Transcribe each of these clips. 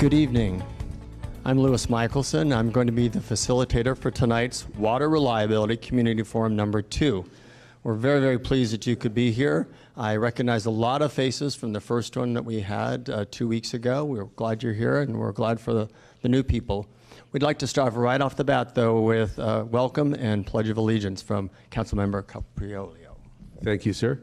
Good evening. I'm Lewis Michelson. I'm going to be the facilitator for tonight's Water Reliability Community Forum number 2. We're very, very pleased that you could be here. I recognize a lot of faces from the first one that we had 2 weeks ago. We're glad you're here, and we're glad for the new people. We'd like to start right off the bat, though, with welcome and Pledge of Allegiance from Councilmember Capriolio. Thank you, sir.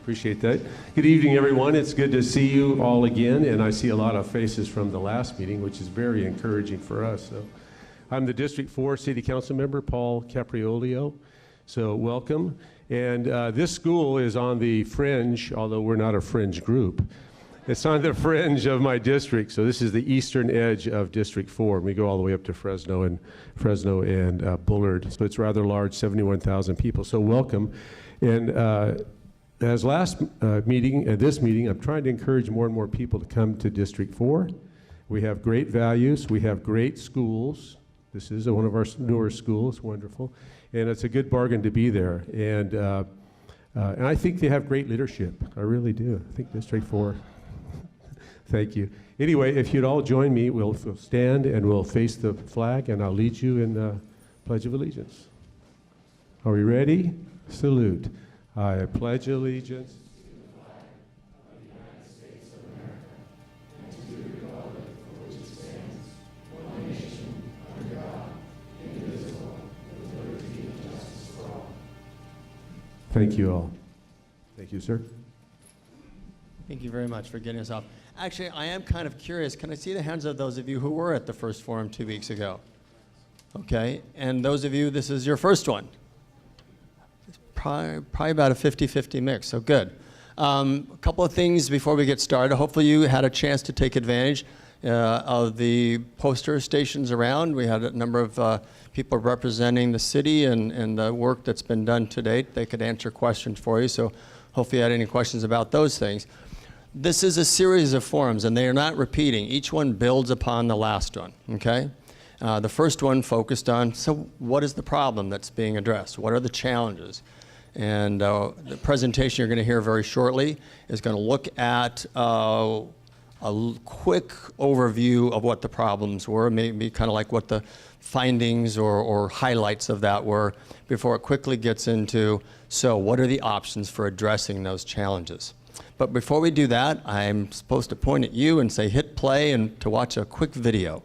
Appreciate that. Good evening, everyone. It's good to see you all again, and I see a lot of faces from the last meeting, which is very encouraging for us. So, I'm the District 4 City Council member, Paul Capriolio. So, welcome. And this school is on the fringe, although we're not a fringe group. It's on the fringe of my district. So, this is the eastern edge of District 4. We go all the way up to Fresno and Bullard. So, it's rather large, 71,000 people. So, welcome. And as last meeting and this meeting, I'm trying to encourage more and more people to come to District 4. We have great values. We have great schools. This is one of our newer schools, wonderful. And it's a good bargain to be there. And I think they have great leadership. I really do. I think District 4. Thank you. Anyway, if you'd all join me, we'll stand and we'll face the flag, and I'll lead you in Pledge of Allegiance. Are we ready? Salute. I pledge allegiance to the flag of the United States of America and to the republic for which it stands, one nation, under God, indivisible, with liberty and justice for all. Thank you all. Thank you, sir. Thank you very much for getting us off. Actually, I am kind of curious. Can I see the hands of those of you who were at the first forum 2 weeks ago? Okay, and those of you, this is your first one. Probably about a 50-50 mix, so good. A couple of things before we get started. Hopefully you had a chance to take advantage of the poster stations around. We had a number of people representing the city and the work that's been done to date. They could answer questions for you, so hopefully you had any questions about those things. This is a series of forums, and they are not repeating. Each one builds upon the last one, okay? The first one focused on, so what is the problem that's being addressed? What are the challenges? And the presentation you're going to hear very shortly is going to look at a quick overview of what the problems were, maybe kind of like what the findings or highlights of that were, before it quickly gets into, so what are the options for addressing those challenges? But before we do that, I'm supposed to point at you and say hit play and to watch a quick video.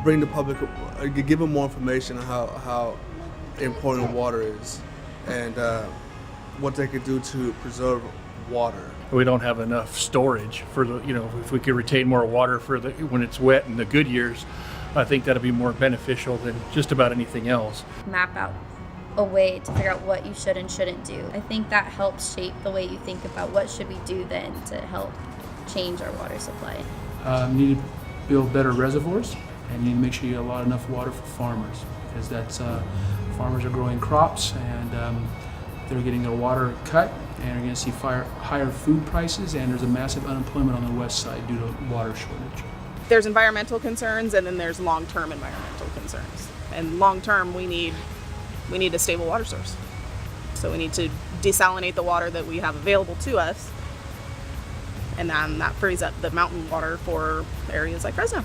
Bring the public, give them more information on how important water is and what they could do to preserve water. We don't have enough storage for the, if we could retain more water for when it's wet in the good years, I think that'll be more beneficial than just about anything else. Map out a way to figure out what you should and shouldn't do. I think that helps shape the way you think about what should we do then to help change our water supply. Need to build better reservoirs. And you need to make sure you have enough water for farmers, because that's farmers are growing crops and they're getting their water cut, and you're going to see higher food prices, and there's a massive unemployment on the west side due to water shortage. There's environmental concerns, and then there's long-term environmental concerns. And long-term, we need a stable water source. So we need to desalinate the water that we have available to us, and then that frees up the mountain water for areas like Fresno.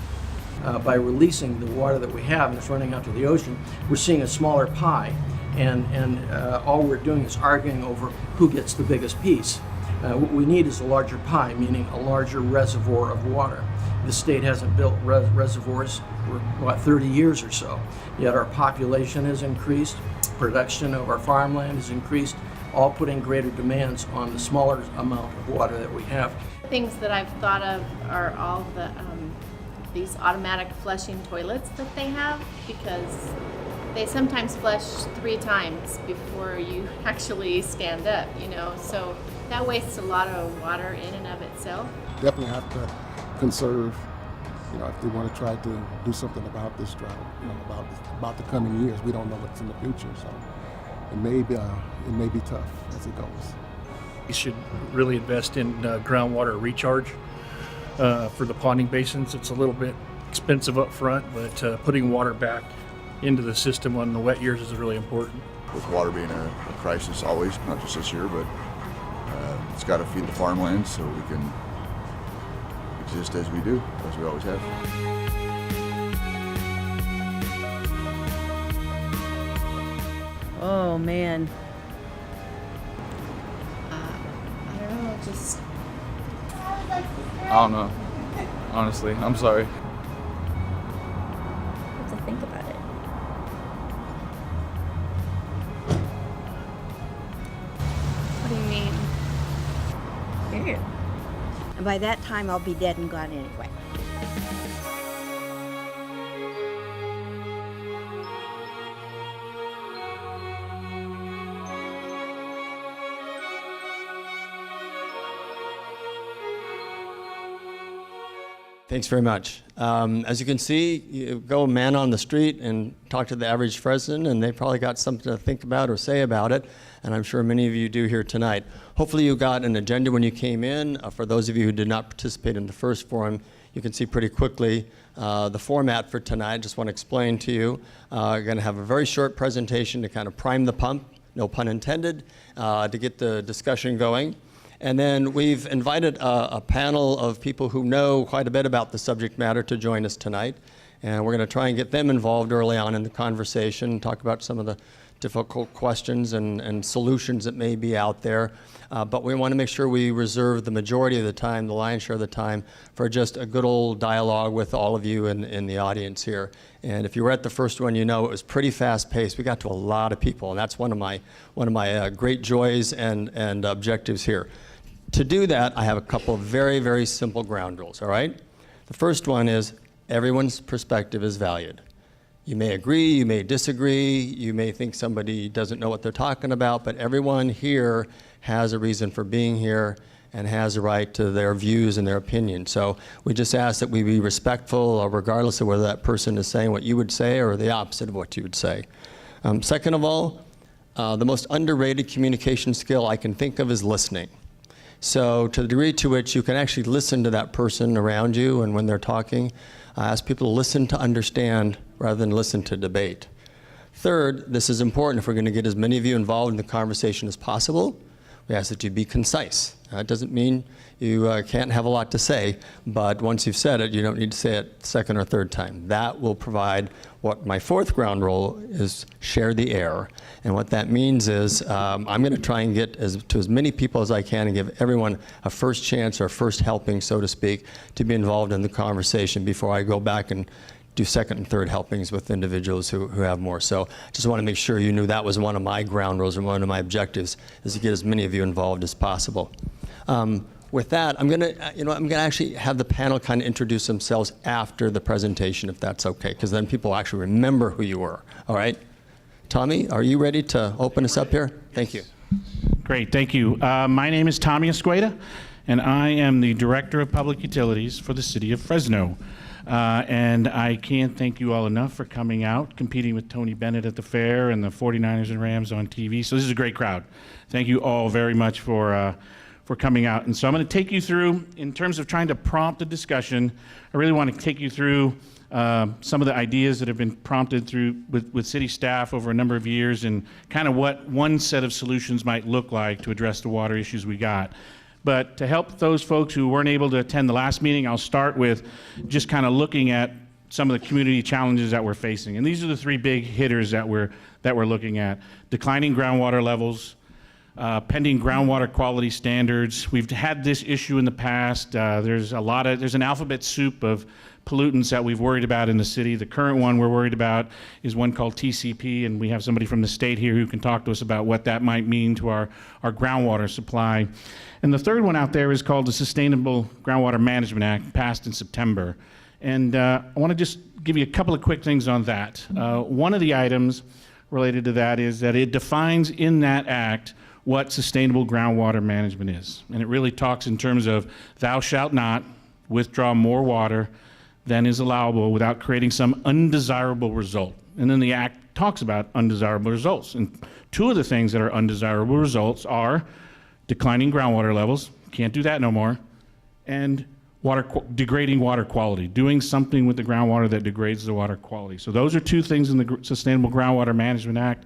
By releasing the water that we have and it's running out to the ocean, we're seeing a smaller pie, and all we're doing is arguing over who gets the biggest piece. What we need is a larger pie, meaning a larger reservoir of water. The state hasn't built reservoirs for 30 years or so, yet our population has increased, production of our farmland has increased, all putting greater demands on the smaller amount of water that we have. Things that I've thought of are all the these automatic flushing toilets that they have, because they sometimes flush 3 times before you actually stand up, so that wastes a lot of water in and of itself. Definitely have to conserve, if they want to try to do something about this drought, about the coming years. We don't know what's in the future, so it may be tough as it goes. You should really invest in groundwater recharge for the ponding basins. It's a little bit expensive up front, but putting water back into the system on the wet years is really important. With water being a crisis always, not just this year, but it's got to feed the farmland so we can exist as we do, as we always have. Oh man. I don't know, just I don't know. Honestly, I'm sorry. Have to think about it. what do you mean? Period. And by that time, I'll be dead and gone anyway. Thanks very much. As you can see, you go a man on the street and talk to the average Fresno, and they probably got something to think about or say about it, and I'm sure many of you do here tonight. Hopefully you got an agenda when you came in. For those of you who did not participate in the first forum, you can see pretty quickly the format for tonight. I just want to explain to you. We're going to have a very short presentation to kind of prime the pump, no pun intended, to get the discussion going. And then we've invited a panel of people who know quite a bit about the subject matter to join us tonight. And we're going to try and get them involved early on in the conversation, talk about some of the difficult questions and solutions that may be out there. But we want to make sure we reserve the majority of the time, the lion's share of the time, for just a good old dialogue with all of you in the audience here. And if you were at the first one, you know it was pretty fast-paced. We got to a lot of people, and that's one of my great joys and objectives here. To do that, I have a couple of very, very simple ground rules, all right? The first one is everyone's perspective is valued. You may agree, you may disagree, you may think somebody doesn't know what they're talking about, but everyone here has a reason for being here and has a right to their views and their opinions. So we just ask that we be respectful, regardless of whether that person is saying what you would say or the opposite of what you would say. Second of all, the most underrated communication skill I can think of is listening. So to the degree to which you can actually listen to that person around you and when they're talking, I ask people to listen to understand rather than listen to debate. Third, this is important if we're going to get as many of you involved in the conversation as possible. We ask that you be concise. It doesn't mean you can't have a lot to say, but once you've said it, you don't need to say it second or third time. That will provide what my fourth ground rule is: share the air. And what that means is I'm going to try and get to as many people as I can and give everyone a first chance or first helping, so to speak, to be involved in the conversation before I go back and do second and third helpings with individuals who have more. So I just want to make sure you knew that was one of my ground rules and one of my objectives, is to get as many of you involved as possible. With that, I'm going to actually have the panel kind of introduce themselves after the presentation, if that's okay, because then people actually remember who you were. All right? Tommy, are you ready to open us up here? Thank you. Great, thank you. My name is Tommy Escueda, and I am the Director of Public Utilities for the City of Fresno. And I can't thank you all enough for coming out, competing with Tony Bennett at the fair and the 49ers and Rams on TV. So this is a great crowd. Thank you all very much for coming out. And so I'm going to take you through, in terms of trying to prompt a discussion, I really want to take you through some of the ideas that have been prompted through with city staff over a number of years and kind of what one set of solutions might look like to address the water issues we got. But to help those folks who weren't able to attend the last meeting, I'll start with just kind of looking at some of the community challenges that we're facing. And these are the three big hitters that we're looking at: declining groundwater levels, pending groundwater quality standards. We've had this issue in the past. There's an alphabet soup of pollutants that we've worried about in the city. The current one we're worried about is one called TCP, and we have somebody from the state here who can talk to us about what that might mean to our groundwater supply. And the third one out there is called the Sustainable Groundwater Management Act, passed in September. And I want to just give you a couple of quick things on that. One of the items related to that is that it defines in that act what sustainable groundwater management is. And it really talks in terms of thou shalt not withdraw more water than is allowable without creating some undesirable result. And then the act talks about undesirable results. And two of the things that are undesirable results are declining groundwater levels, can't do that no more, and degrading water quality, doing something with the groundwater that degrades the water quality. So those are two things in the Sustainable Groundwater Management Act.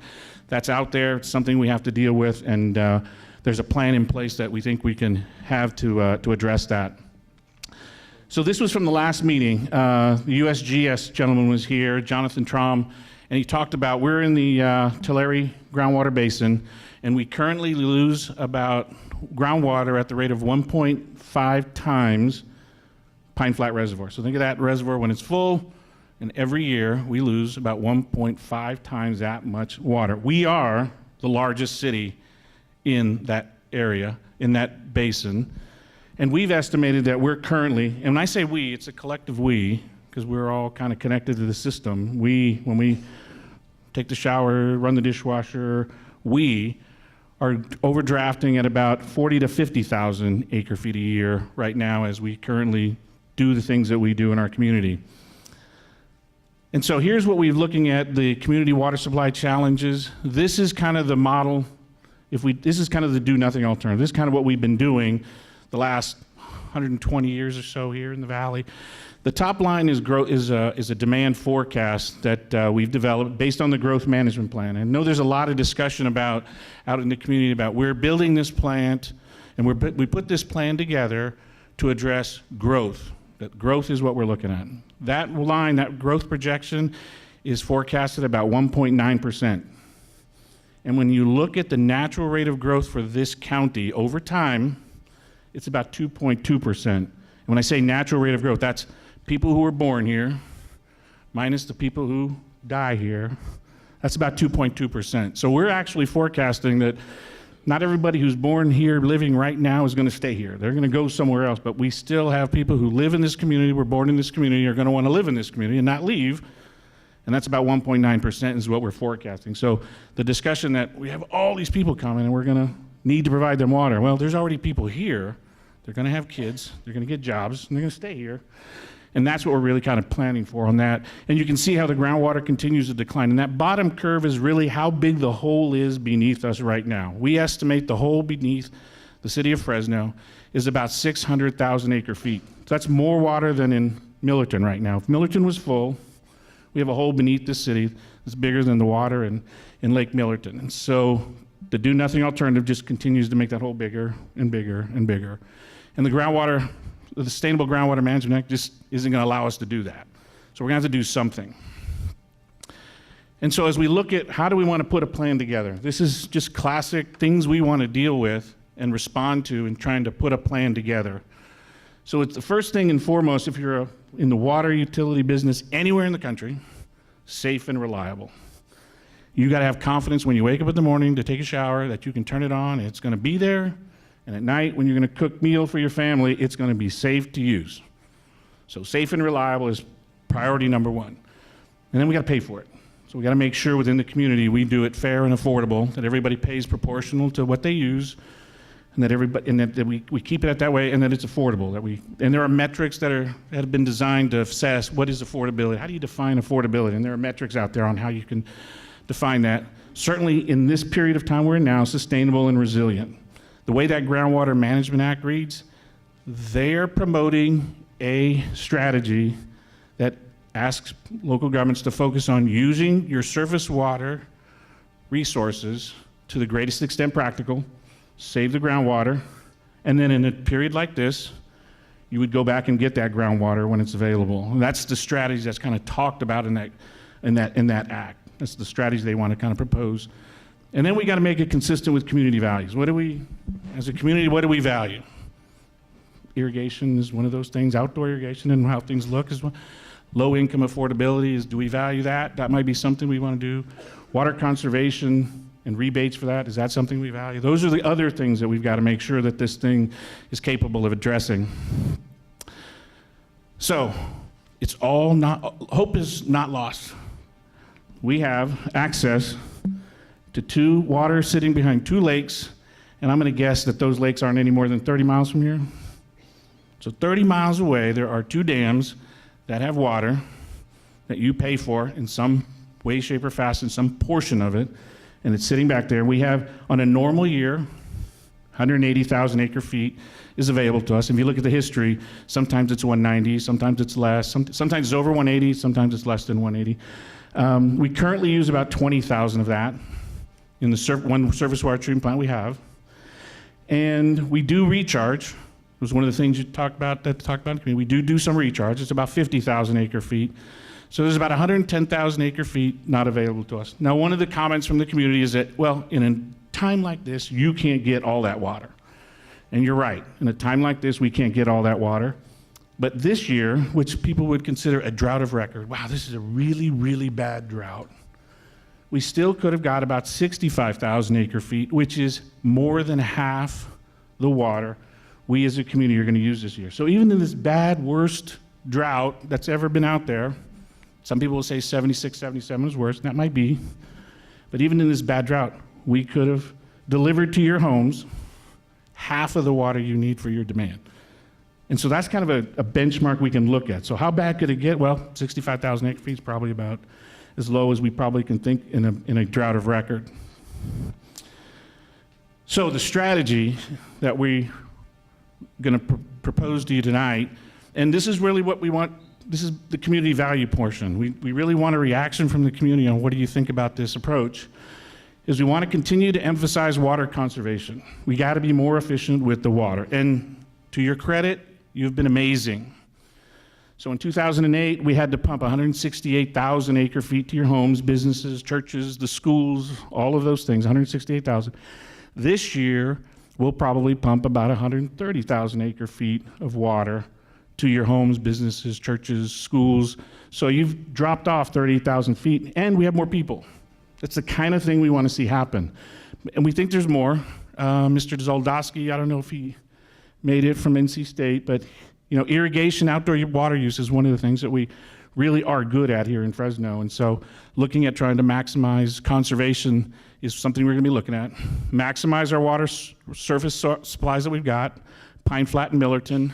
That's out there. It's something we have to deal with, and there's a plan in place that we think we can have to address that. So this was from the last meeting. The USGS gentleman was here, Jonathan Traum, and he talked about we're in the Tulare groundwater basin, and we currently lose about groundwater at the rate of 1.5 times Pine Flat Reservoir. So think of that reservoir when it's full, and every year we lose about 1.5 times that much water. We are the largest city in that area, in that basin, and we've estimated that we're currently, and when I say we, it's a collective we, because we're all kind of connected to the system. We, when we take the shower, run the dishwasher, we are overdrafting at about 40 to 50,000 acre feet a year right now as we currently do the things that we do in our community. And so here's what we're looking at, the community water supply challenges. This is kind of the model, this is kind of the do nothing alternative. This is kind of what we've been doing the last 120 years or so here in the valley. The top line is a demand forecast that we've developed based on the growth management plan. I know there's a lot of discussion about out in the community about we're building this plant, and we put this plan together to address growth. That growth is what we're looking at. That line, that growth projection, is forecasted about 1.9%. And when you look at the natural rate of growth for this county over time, it's about 2.2%. And when I say natural rate of growth, that's people who were born here minus the people who die here. That's about 2.2%. So we're actually forecasting that not everybody who's born here living right now is going to stay here. They're going to go somewhere else, but we still have people who live in this community, were born in this community, are going to want to live in this community and not leave. And that's about 1.9% is what we're forecasting. So the discussion that we have all these people coming and we're going to need to provide them water. Well, there's already people here. They're going to have kids. They're going to get jobs, and they're going to stay here. And that's what we're really kind of planning for on that. And you can see how the groundwater continues to decline. And that bottom curve is really how big the hole is beneath us right now. We estimate the hole beneath the city of Fresno is about 600,000 acre feet. So that's more water than in Millerton right now. If Millerton was full, we have a hole beneath the city that's bigger than the water in Lake Millerton. And so the do nothing alternative just continues to make that hole bigger and bigger and bigger. And the Sustainable Groundwater Management Act just isn't going to allow us to do that. So we're going to have to do something. And so as we look at how do we want to put a plan together, this is just classic things we want to deal with and respond to in trying to put a plan together. So it's the first thing and foremost, if you're in the water utility business anywhere in the country, safe and reliable. You got to have confidence when you wake up in the morning to take a shower that you can turn it on, and it's going to be there. And at night, when you're going to cook meal for your family, it's going to be safe to use. So safe and reliable is priority number one. And then we got to pay for it. So we got to make sure within the community we do it fair and affordable, that everybody pays proportional to what they use, and that we keep it that way, and that it's affordable. And there are metrics that have been designed to assess what is affordability. How do you define affordability? And there are metrics out there on how you can define that. Certainly in this period of time we're in now, sustainable and resilient. The way that Groundwater Management Act reads, they're promoting a strategy that asks local governments to focus on using your surface water resources to the greatest extent practical, save the groundwater, and then in a period like this, you would go back and get that groundwater when it's available. And that's the strategy that's kind of talked about in that act. That's the strategy they want to kind of propose. And then we got to make it consistent with community values. As a community, what do we value? Irrigation is one of those things. Outdoor irrigation and how things look is one. Low income affordability is, do we value that? That might be something we want to do. Water conservation and rebates for that, is that something we value? Those are the other things that we've got to make sure that this thing is capable of addressing. So, hope is not lost. We have access to two water sitting behind two lakes, and I'm going to guess that those lakes aren't any more than 30 miles from here. So 30 miles away, there are two dams that have water that you pay for in some way, shape, or fashion, some portion of it, and it's sitting back there. We have, on a normal year, 180,000 acre feet is available to us. If you look at the history, sometimes it's 190, sometimes it's less, sometimes it's over 180, sometimes it's less than 180. We currently use about 20,000 of that in the one surface water treatment plant we have. And we do recharge. It was one of the things you talked about in the community. We do some recharge. It's about 50,000 acre feet. So there's about 110,000 acre feet not available to us. Now, one of the comments from the community is that, well, in a time like this, you can't get all that water. And you're right. In a time like this, we can't get all that water. But this year, which people would consider a drought of record, wow, this is a really, really bad drought, we still could have got about 65,000 acre feet, which is more than half the water we as a community are going to use this year. So even in this bad, worst drought that's ever been out there, some people will say 76, 77 is worse, and that might be. But even in this bad drought, we could have delivered to your homes half of the water you need for your demand. And so that's kind of a benchmark we can look at. So how bad could it get? Well, 65,000 acre feet is probably about as low as we probably can think in a drought of record. So the strategy that we're going to propose to you tonight, and this is really what we want. This is the community value portion. We really want a reaction from the community on what do you think about this approach, is we want to continue to emphasize water conservation. We got to be more efficient with the water. And to your credit, you've been amazing. So in 2008, we had to pump 168,000 acre feet to your homes, businesses, churches, the schools, all of those things, 168,000. This year, we'll probably pump about 130,000 acre feet of water to your homes, businesses, churches, schools. So you've dropped off 38,000 feet, and we have more people. That's the kind of thing we want to see happen. And we think there's more. Mr. Zoldowski, I don't know if he made it from NC State, but irrigation, outdoor water use is one of the things that we really are good at here in Fresno. And so looking at trying to maximize conservation is something we're going to be looking at. Maximize our water surface supplies that we've got, Pine Flat and Millerton.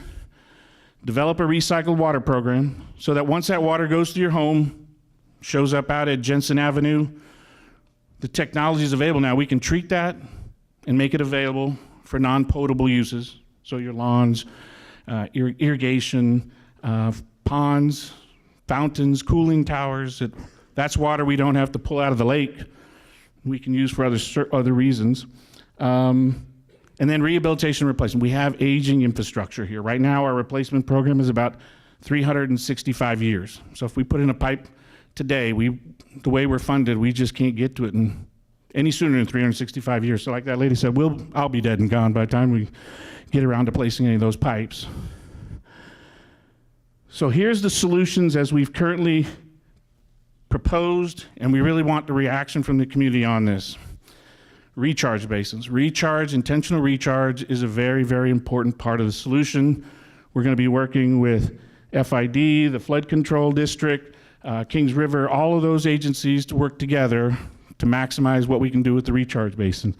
Develop a recycled water program so that once that water goes to your home, shows up out at Jensen Avenue, the technology is available now. We can treat that and make it available for non-potable uses. So your lawns, irrigation, ponds, fountains, cooling towers. That's water we don't have to pull out of the lake. We can use for other reasons. And then rehabilitation and replacement. We have aging infrastructure here. Right now, our replacement program is about 365 years. So if we put in a pipe today, the way we're funded, we just can't get to it any sooner than 365 years. So like that lady said, I'll be dead and gone by the time we get around to placing any of those pipes. So here's the solutions as we've currently proposed, and we really want the reaction from the community on this. Recharge basins. Intentional recharge is a very, very important part of the solution. We're going to be working with FID, the Flood Control District, Kings River, all of those agencies to work together to maximize what we can do with the recharge basin.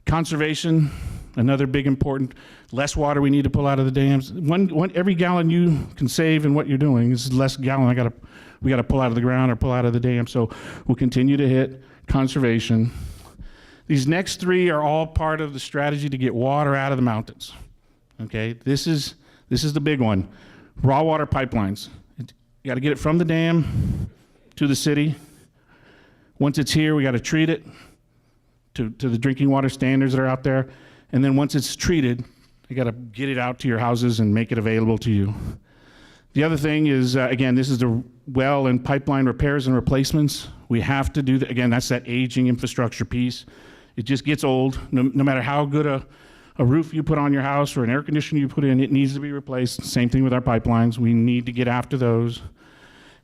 Conservation, another big important, less water we need to pull out of the dams. Every gallon you can save in what you're doing is less gallon we got to pull out of the ground or pull out of the dam. So we'll continue to hit conservation. These next three are all part of the strategy to get water out of the mountains. Okay, this is the big one. Raw water pipelines. You got to get it from the dam to the city. Once it's here, we got to treat it to the drinking water standards that are out there. And then once it's treated, you got to get it out to your houses and make it available to you. The other thing is, again, this is the well and pipeline repairs and replacements. We have to do that. Again, that's that aging infrastructure piece. It just gets old. No matter how good a roof you put on your house or an air conditioner you put in, it needs to be replaced. Same thing with our pipelines. We need to get after those.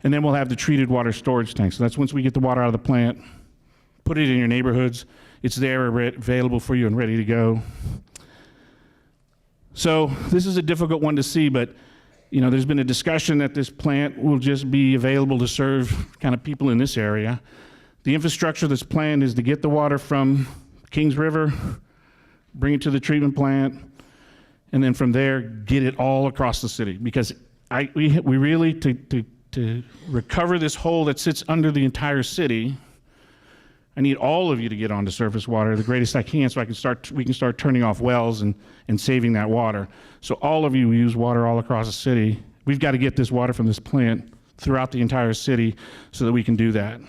And then we'll have the treated water storage tanks. So that's once we get the water out of the plant, put it in your neighborhoods. It's there, available for you and ready to go. So this is a difficult one to see, but there's been a discussion that this plant will just be available to serve kind of people in this area. The infrastructure that's planned is to get the water from Kings River, bring it to the treatment plant, and then from there, get it all across the city. Because we really, to recover this hole that sits under the entire city, I need all of you to get onto surface water the greatest I can, so we can start turning off wells and saving that water. So all of you who use water all across the city, we've got to get this water from this plant throughout the entire city so that we can do that.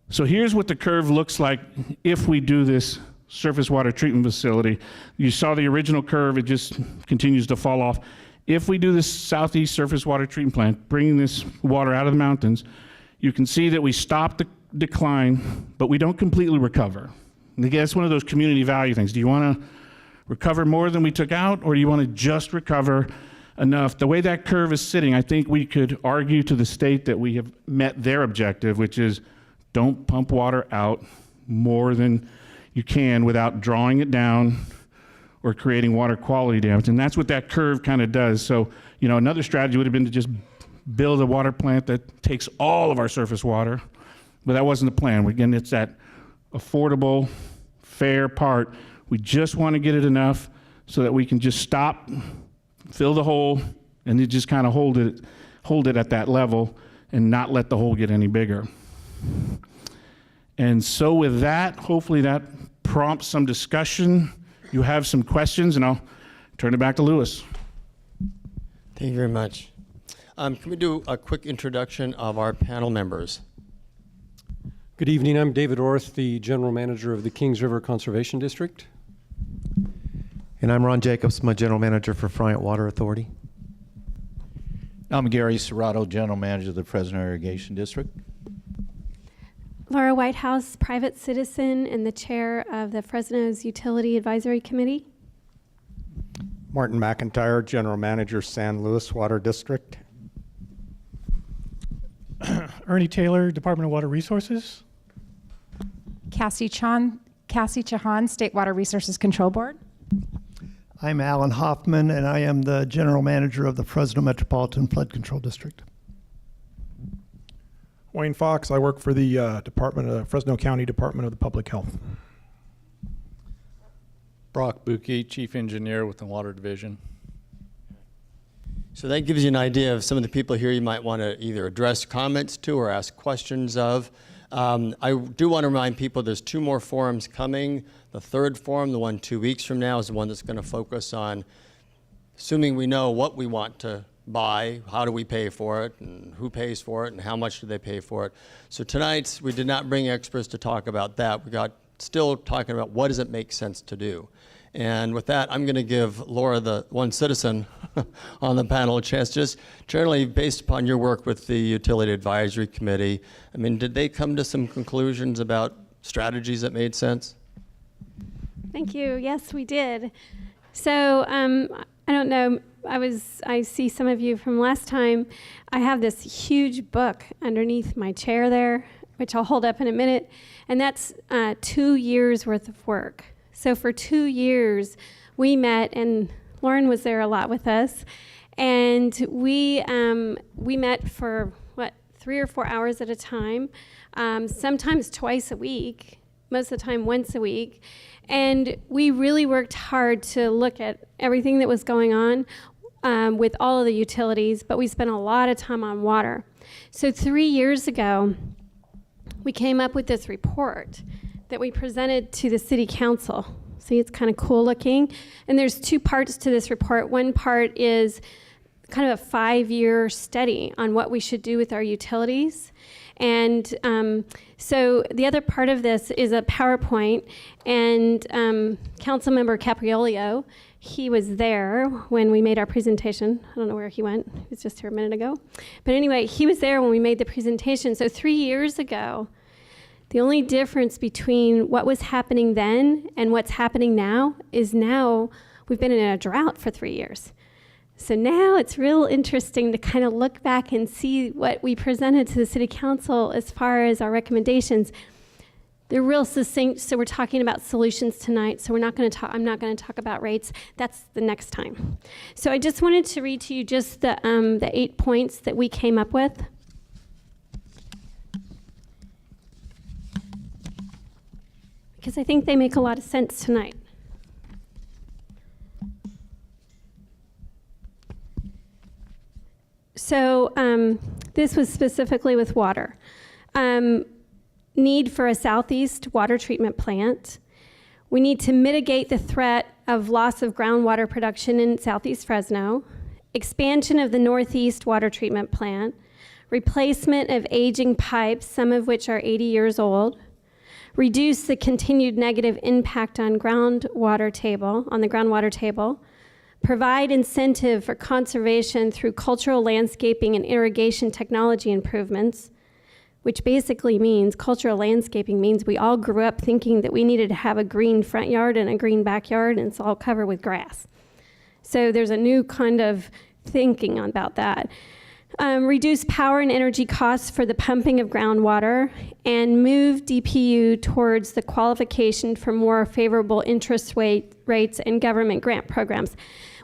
So here's what the curve looks like if we do this surface water treatment facility. You saw the original curve, it just continues to fall off. If we do this Southeast Surface Water Treatment Plant, bringing this water out of the mountains, you can see that we stop the decline, but we don't completely recover. And again, it's one of those community value things. Do you want to recover more than we took out, or do you want to just recover enough? The way that curve is sitting, I think we could argue to the state that we have met their objective, which is don't pump water out more than you can without drawing it down or creating water quality damage. And that's what that curve kind of does. So, you know, another strategy would have been to just build a water plant that takes all of our surface water, but that wasn't the plan. Again, it's that affordable, fair part. We just want to get it enough so that we can just stop, fill the hole, and then just kind of hold it at that level and not let the hole get any bigger. And so with that, hopefully that prompts some discussion. You have some questions, and I'll turn it back to Louis. Thank you very much. Can we do a quick introduction of our panel members? Good evening. I'm David Orth, the General Manager of the Kings River Conservation District. And I'm Ron Jacobs, my General Manager for Friant Water Authority. I'm Gary Serrato, General Manager of the Fresno Irrigation District. Laura Whitehouse, private citizen and the chair of the Fresno's Utility Advisory Committee. Martin McIntyre, General Manager, San Luis Water District. Ernie Taylor, Department of Water Resources. Cassie Chahan, State Water Resources Control Board. I'm Alan Hoffman, and I am the General Manager of the Fresno Metropolitan Flood Control District. Wayne Fox, I work for the Fresno County Department of the Public Health. Brock Buki, Chief Engineer with the Water Division. So that gives you an idea of some of the people here you might want to either address comments to or ask questions of. I do want to remind people there's 2 more forums coming. The 3rd forum, the one 2 weeks from now, is the one that's going to focus on, assuming we know what we want to buy, how do we pay for it, and who pays for it, and how much do they pay for it. So tonight, we did not bring experts to talk about that. We got still talking about what does it make sense to do. And with that, I'm going to give Laura, the one citizen on the panel, a chance, just generally based upon your work with the Utility Advisory Committee. I mean, did they come to some conclusions about strategies that made sense? Thank you. Yes, we did. So I don't know. I see some of you from last time. I have this huge book underneath my chair there, which I'll hold up in a minute, and that's 2 years worth of work. So for 2 years, we met, and Lauren was there a lot with us, and we met for 3 or 4 hours at a time, sometimes twice a week, most of the time once a week, and we really worked hard to look at everything that was going on with all of the utilities, but we spent a lot of time on water. So 3 years ago, we came up with this report that we presented to the city council. See, it's kind of cool looking. And there's 2 parts to this report. One part is kind of a 5-year study on what we should do with our utilities. And so the other part of this is a PowerPoint, and Councilmember Capriolio, he was there when we made our presentation. I don't know where he went. He was just here a minute ago. But anyway, he was there when we made the presentation. So 3 years ago, the only difference between what was happening then and what's happening now is now we've been in a drought for 3 years. So now it's real interesting to kind of look back and see what we presented to the city council as far as our recommendations. They're real succinct, so we're talking about solutions tonight, so I'm not going to talk about rates. That's the next time. So I just wanted to read to you just the 8 points that we came up with. Because I think they make a lot of sense tonight. So this was specifically with water. need for a southeast water treatment plant. We need to mitigate the threat of loss of groundwater production in southeast Fresno, expansion of the northeast water treatment plant, replacement of aging pipes, some of which are 80 years old, reduce the continued negative impact on the groundwater table, provide incentive for conservation through cultural landscaping and irrigation technology improvements, which basically means cultural landscaping means we all grew up thinking that we needed to have a green front yard and a green backyard and it's all covered with grass. So there's a new kind of thinking about that. Reduce power and energy costs for the pumping of groundwater, and move DPU towards the qualification for more favorable interest rates and government grant programs.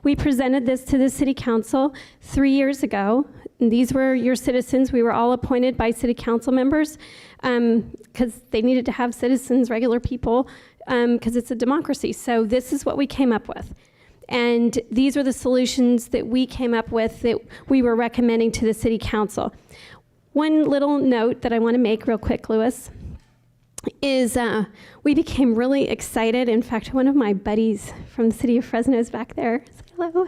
We presented this to the City Council 3 years ago. And these were your citizens. We were all appointed by City Council members because they needed to have citizens, regular people, because it's a democracy. So this is what we came up with. And these are the solutions that we came up with that we were recommending to the City Council. One little note that I want to make real quick, Louis, is we became really excited. In fact, one of my buddies from the City of Fresno is back there. Hello.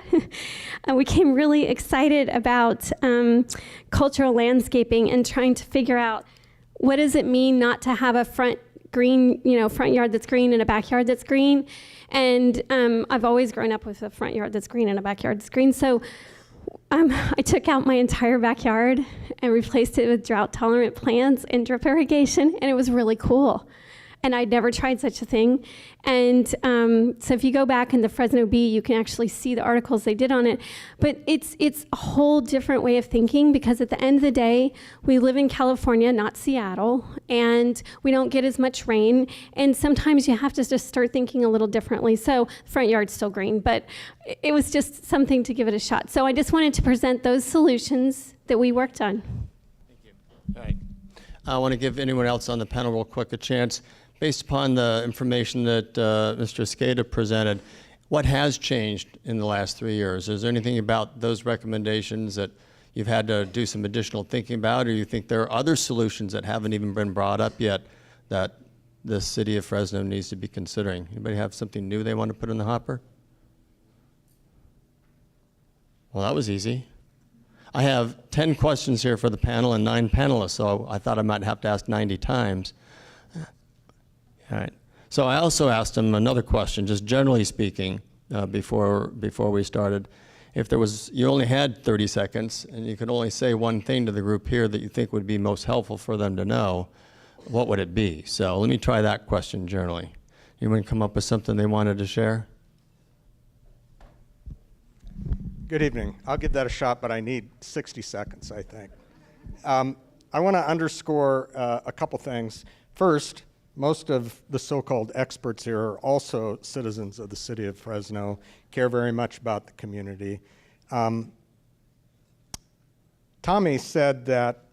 We became really excited about cultural landscaping and trying to figure out what does it mean not to have a front yard that's green and a backyard that's green. And I've always grown up with a front yard that's green and a backyard that's green. So I took out my entire backyard and replaced it with drought-tolerant plants and drip irrigation, and it was really cool. And I'd never tried such a thing. And so if you go back in the Fresno Bee, you can actually see the articles they did on it. But it's a whole different way of thinking, because at the end of the day, we live in California, not Seattle, and we don't get as much rain. And sometimes you have to just start thinking a little differently. So front yard's still green, but it was just something to give it a shot. So I just wanted to present those solutions that we worked on. Thank you. All right. I want to give anyone else on the panel real quick a chance. Based upon the information that Mr. Esqueda presented, what has changed in the last 3 years? Is there anything about those recommendations that you've had to do some additional thinking about, or you think there are other solutions that haven't even been brought up yet that the City of Fresno needs to be considering? Anybody have something new they want to put in the hopper? Well, that was easy. I have 10 questions here for the panel and 9 panelists, so I thought I might have to ask 90 times. All right. So I also asked him another question, just generally speaking, before we started. If you only had 30 seconds and you could only say one thing to the group here that you think would be most helpful for them to know, what would it be? So let me try that question generally. Anyone come up with something they wanted to share? Good evening. I'll give that a shot, but I need 60 seconds, I think. I want to underscore a couple things. First, most of the so-called experts here are also citizens of the City of Fresno, care very much about the community. Tommy said that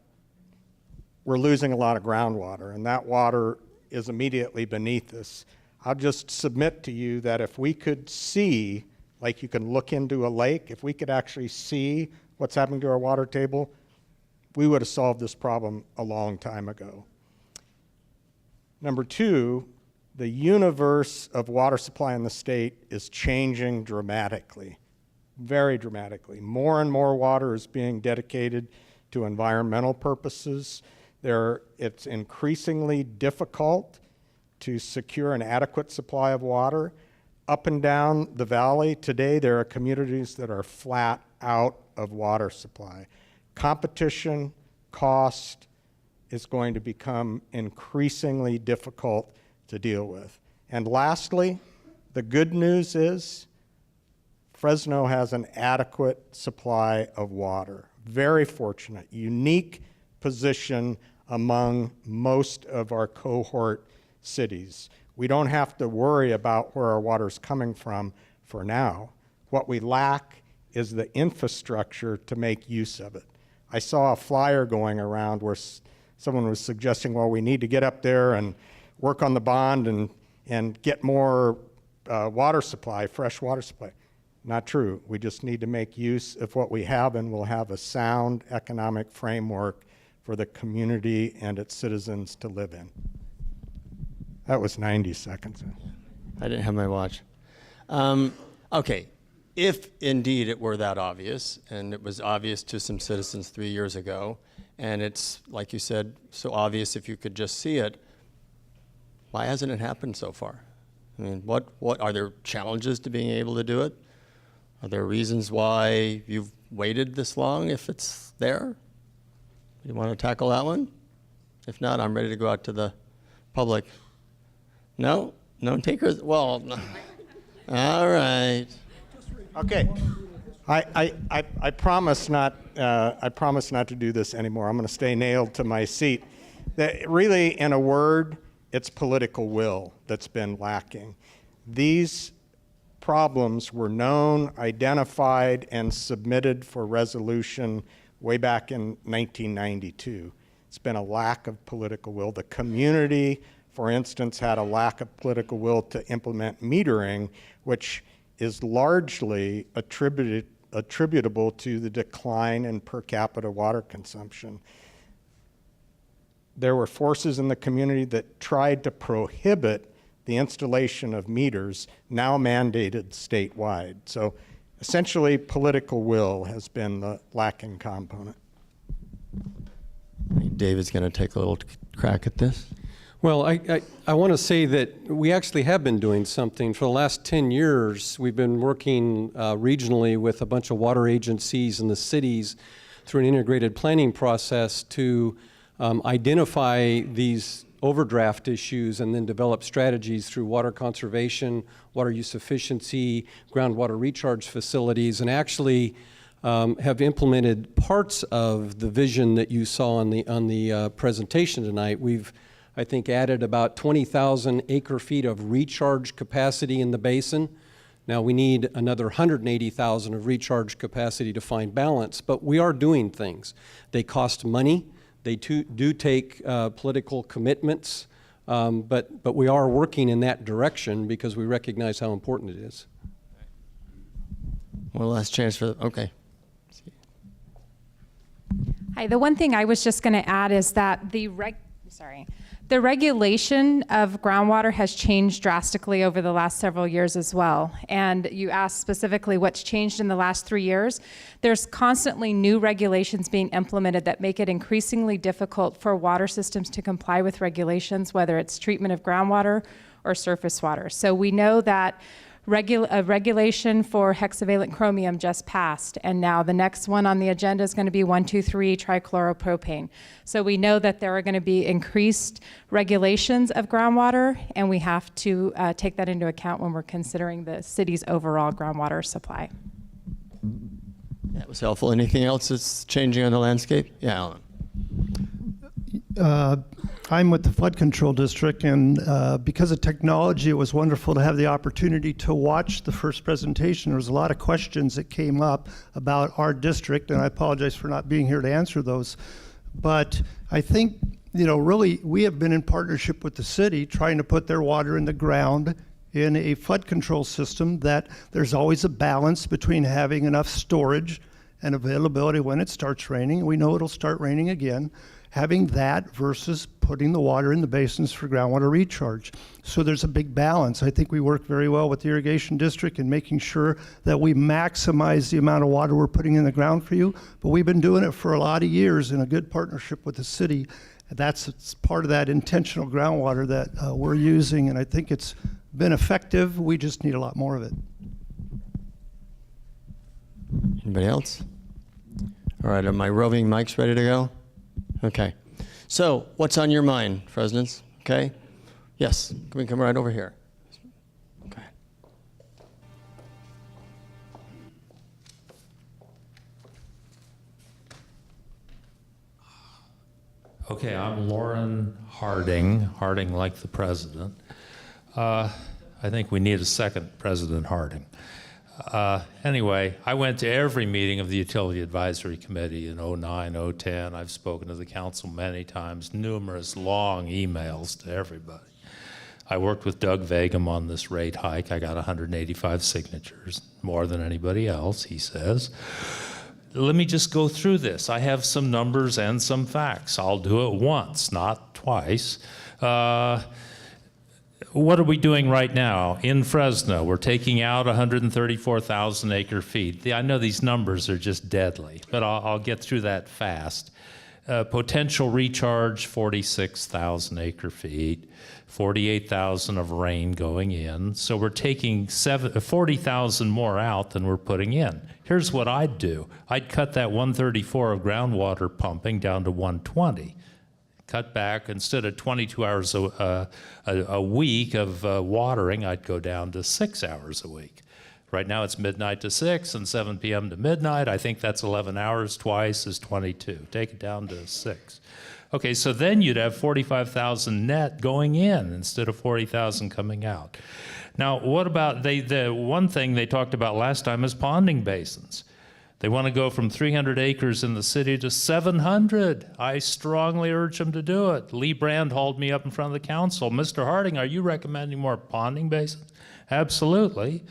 we're losing a lot of groundwater, and that water is immediately beneath us. I'll just submit to you that if we could see, like you can look into a lake, if we could actually see what's happening to our water table, we would have solved this problem a long time ago. Number two, the universe of water supply in the state is changing dramatically, very dramatically. More and more water is being dedicated to environmental purposes. It's increasingly difficult to secure an adequate supply of water. Up and down the valley today, there are communities that are flat out of water supply. Competition, cost, is going to become increasingly difficult to deal with. And lastly, the good news is Fresno has an adequate supply of water. Very fortunate, unique position among most of our cohort cities. We don't have to worry about where our water is coming from for now. What we lack is the infrastructure to make use of it. I saw a flyer going around where someone was suggesting, well, we need to get up there and work on the bond and get more water supply, fresh water supply. Not true. We just need to make use of what we have, and we'll have a sound economic framework for the community and its citizens to live in. That was 90 seconds. I didn't have my watch. Okay, if indeed it were that obvious, and it was obvious to some citizens 3 years ago, and it's, like you said, so obvious if you could just see it, why hasn't it happened so far? I mean, what are there challenges to being able to do it? Are there reasons why you've waited this long if it's there? You want to tackle that one? If not, I'm ready to go out to the public. No? No takers? Well, no. All right. Okay. I promise not. I promise not to do this anymore. I'm going to stay nailed to my seat. That really, in a word, it's political will that's been lacking. These problems were known, identified, and submitted for resolution way back in 1992. It's been a lack of political will. The community, for instance, had a lack of political will to implement metering, which is largely attributable to the decline in per capita water consumption. There were forces in the community that tried to prohibit the installation of meters, now mandated statewide. So essentially, political will has been the lacking component. David's going to take a little crack at this. Well, I want to say that we actually have been doing something. For the last 10 years, we've been working regionally with a bunch of water agencies in the cities through an integrated planning process to identify these overdraft issues and then develop strategies through water conservation, water use efficiency, groundwater recharge facilities, and actually have implemented parts of the vision that you saw on the presentation tonight. We've, I think, added about 20,000 acre-feet of recharge capacity in the basin. Now we need another 180,000 of recharge capacity to find balance, but we are doing things. They cost money. They do take political commitments, but we are working in that direction because we recognize how important it is. One last chance for, okay. Hi, the one thing I was just going to add is that the regulation of groundwater has changed drastically over the last several years as well. And you asked specifically what's changed in the last 3 years. There's constantly new regulations being implemented that make it increasingly difficult for water systems to comply with regulations, whether it's treatment of groundwater or surface water. So we know that a regulation for hexavalent chromium just passed, and now the next one on the agenda is going to be 1,2,3 trichloropropane. So we know that there are going to be increased regulations of groundwater, and we have to take that into account when we're considering the city's overall groundwater supply. That was helpful. Anything else that's changing on the landscape? Yeah, Alan. I'm with the Flood Control District, and because of technology, it was wonderful to have the opportunity to watch the first presentation. There was a lot of questions that came up about our district, and I apologize for not being here to answer those. But I think, really, we have been in partnership with the city trying to put their water in the ground in a flood control system that there's always a balance between having enough storage and availability when it starts raining. We know it'll start raining again. Having that versus putting the water in the basins for groundwater recharge. So there's a big balance. I think we work very well with the irrigation district in making sure that we maximize the amount of water we're putting in the ground for you. But we've been doing it for a lot of years in a good partnership with the city. It's part of that intentional groundwater that we're using, and I think it's been effective. We just need a lot more of it. Anybody else? All right, are my roving mics ready to go? Okay. So, what's on your mind, Presidents? Okay? Yes, can we come right over here? Okay. Okay, I'm Lauren Harding like the president. I think we need a second President Harding. Anyway, I went to every meeting of the Utility Advisory Committee in 2009, 2010. I've spoken to the council many times, numerous long emails to everybody. I worked with Doug Vagum on this rate hike. I got 185 signatures, more than anybody else, he says. let me just go through this. I have some numbers and some facts. I'll do it once, not twice. What are we doing right now in Fresno? We're taking out 134,000 acre feet. I know these numbers are just deadly, but I'll get through that fast. Potential recharge, 46,000 acre feet, 48,000 of rain going in. So we're taking 40,000 more out than we're putting in. Here's what I'd do. I'd cut that 134 of groundwater pumping down to 120. Cut back, instead of 22 hours a week of watering, I'd go down to 6 hours a week. Right now it's midnight to 6 and 7 p.m. to midnight. I think that's 11 hours. Twice is 22. Take it down to 6. Okay, so then you'd have 45,000 net going in instead of 40,000 coming out. Now, what about the one thing they talked about last time is ponding basins. They want to go from 300 acres in the city to 700. I strongly urge them to do it. Lee Brand hauled me up in front of the council. Mr. Harding, are you recommending more ponding basins? Absolutely.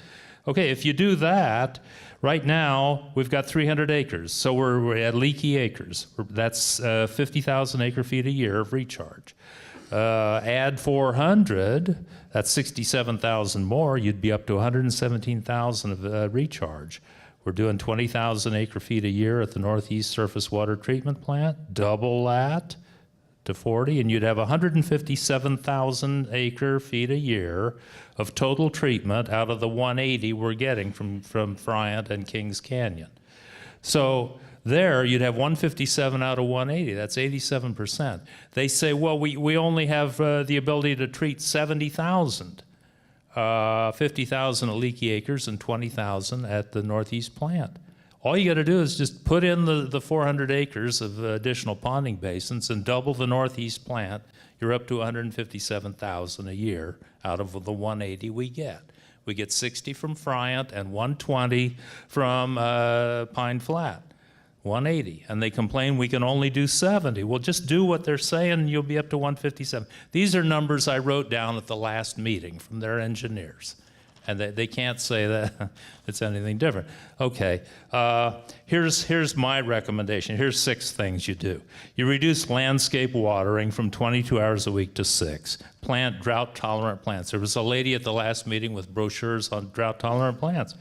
Okay, if you do that, right now we've got 300 acres, so we're at leaky acres. That's 50,000 acre feet a year of recharge. Add 400, that's 67,000 more. You'd be up to 117,000 of recharge. We're doing 20,000 acre feet a year at the Northeast Surface Water Treatment Plant. Double that to 40, and you'd have 157,000 acre feet a year of total treatment out of the 180 we're getting from Friant and Kings Canyon. So there you'd have 157 out of 180. That's 87%. They say, well, we only have the ability to treat 70,000. 50,000 at Leaky Acres and 20,000 at the Northeast plant. All you got to do is just put in the 400 acres of additional ponding basins and double the Northeast plant. You're up to 157,000 a year out of the 180 we get. We get 60 from Friant and 120 from Pine Flat. 180, and they complain we can only do 70. Well, just do what they're saying, you'll be up to 157. These are numbers I wrote down at the last meeting from their engineers, and they can't say that it's anything different. Okay, here's my recommendation. Here's 6 things you do. You reduce landscape watering from 22 hours a week to 6. Plant drought-tolerant plants. There was a lady at the last meeting with brochures on drought-tolerant plants.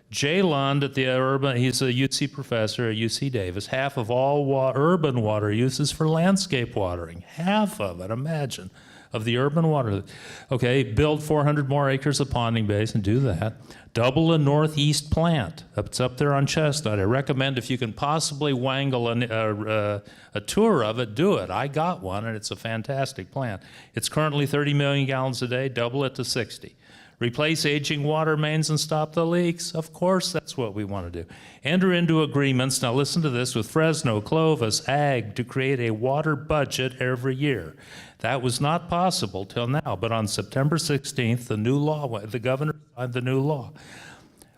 Jay Lund at the urban, he's a UC professor at UC Davis. Half of all urban water use is for landscape watering. Half of it, imagine, of the urban water. Okay, build 400 more acres of ponding basin, do that. Double the Northeast plant. It's up there on Chestnut. I recommend if you can possibly wangle a tour of it, do it. I got one, and it's a fantastic plant. It's currently 30 million gallons a day. Double it to 60. Replace aging water mains and stop the leaks. Of course, that's what we want to do. Enter into agreements, now listen to this, with Fresno, Clovis, Ag to create a water budget every year. That was not possible till now, but on September 16th, the governor signed the new law.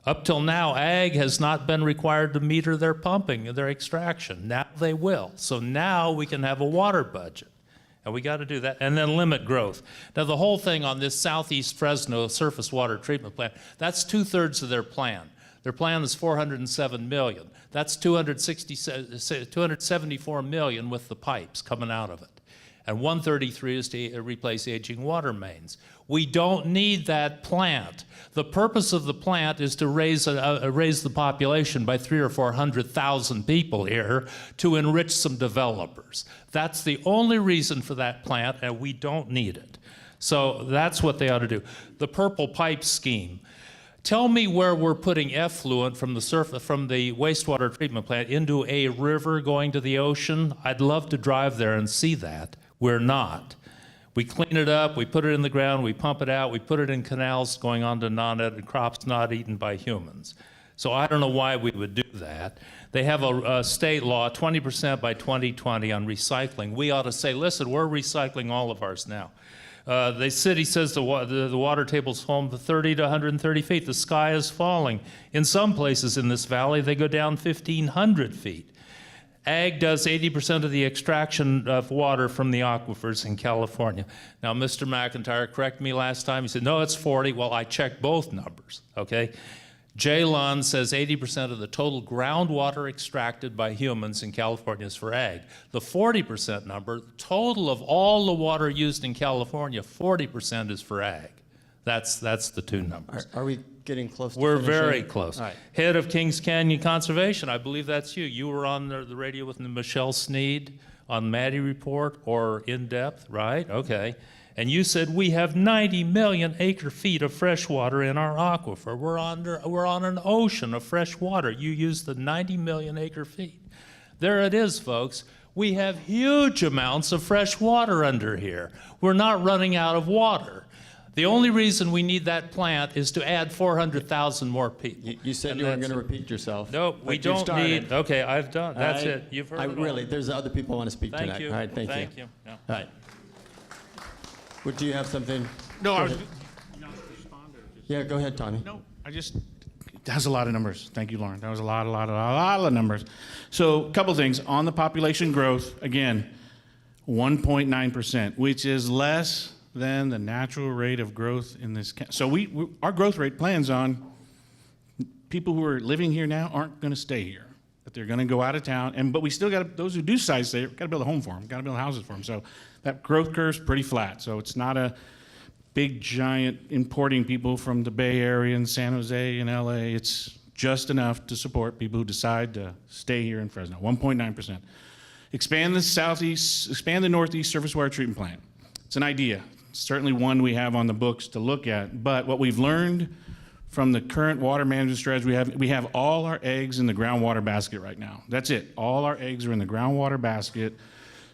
Up till now, Ag has not been required to meter their pumping, their extraction. Now they will. So now we can have a water budget. And we got to do that, and then limit growth. Now, the whole thing on this Southeast Fresno surface water treatment plant, that's 2/3 of their plan. Their plan is $407 million. That's $274 million with the pipes coming out of it. And $133 is to replace aging water mains. We don't need that plant. The purpose of the plant is to raise the population by 300,000 or 400,000 people here to enrich some developers. That's the only reason for that plant, and we don't need it. So that's what they ought to do. The purple pipe scheme. Tell me where we're putting effluent from the wastewater treatment plant into a river going to the ocean. I'd love to drive there and see that. We're not. We clean it up, we put it in the ground, we pump it out, we put it in canals going on to non-edited crops not eaten by humans. So I don't know why we would do that. They have a state law, 20% by 2020 on recycling. We ought to say, listen, we're recycling all of ours now. The city says the water table's home to 30 to 130 feet. The sky is falling. In some places in this valley, they go down 1,500 feet. Ag does 80% of the extraction of water from the aquifers in California. Now, Mr. McIntyre corrected me last time. He said, no, it's 40. Well, I checked both numbers, okay? JLON says 80% of the total groundwater extracted by humans in California is for ag. The 40% number, total of all the water used in California, 40% is for ag. That's the two numbers. Are we getting close to We're finishing? very close. All right. Head of Kings Canyon Conservation, I believe that's you. You were on the radio with Michelle Sneed on Maddie Report or In Depth, right? Okay. And you said we have 90 million acre feet of fresh water in our aquifer. We're on an ocean of fresh water. You used the 90 million acre feet. There it is, folks. We have huge amounts of fresh water under here. We're not running out of water. The only reason we need that plant is to add 400,000 more people. You said you weren't going to repeat yourself. Nope, we but you've don't started. need. Okay, I've done. That's All right. it. You've heard it all. Really, there's other people who want to speak Thank tonight. you. All right, thank you. Thank you. Yeah. All right. Would you have something? No, Go I was. ahead. Yeah, go ahead, Tommy. No, that's a lot of numbers. Thank you, Lauren. That was a lot of numbers. So, a couple things. On the population growth, again, 1.9%, which is less than the natural rate of growth in this. So, our growth rate plans on people who are living here now aren't going to stay here. That they're going to go out of town, but we still got those who do decide to stay. Got to build a home for them. Got to build houses for them. So, that growth curve's pretty flat. So, it's not a big giant importing people from the Bay Area and San Jose and LA. It's just enough to support people who decide to stay here in Fresno, 1.9%. Expand the Northeast surface water treatment plant. It's an idea. It's certainly one we have on the books to look at, but what we've learned from the current water management strategy, we have all our eggs in the groundwater basket right now. That's it. All our eggs are in the groundwater basket.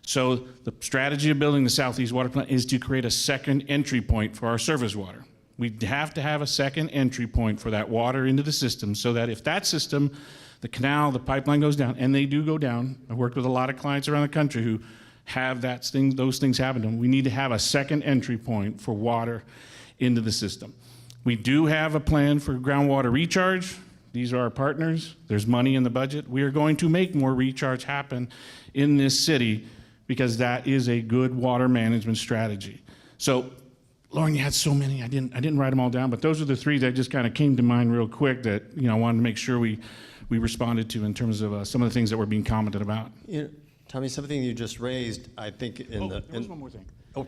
So the strategy of building the Southeast Water Plant is to create a second entry point for our surface water. We have to have a second entry point for that water into the system so that if that system, the canal, the pipeline goes down, and they do go down. I've worked with a lot of clients around the country who have those things happen to them. We need to have a second entry point for water into the system. We do have a plan for groundwater recharge. These are our partners. There's money in the budget. We are going to make more recharge happen in this city because that is a good water management strategy. So, Lauren, you had so many. I didn't write them all down, but those are the three that just kind of came to mind real quick that I wanted to make sure we responded to in terms of some of the things that were being commented about. Tommy, something you just raised, I think there was one more thing. Oh.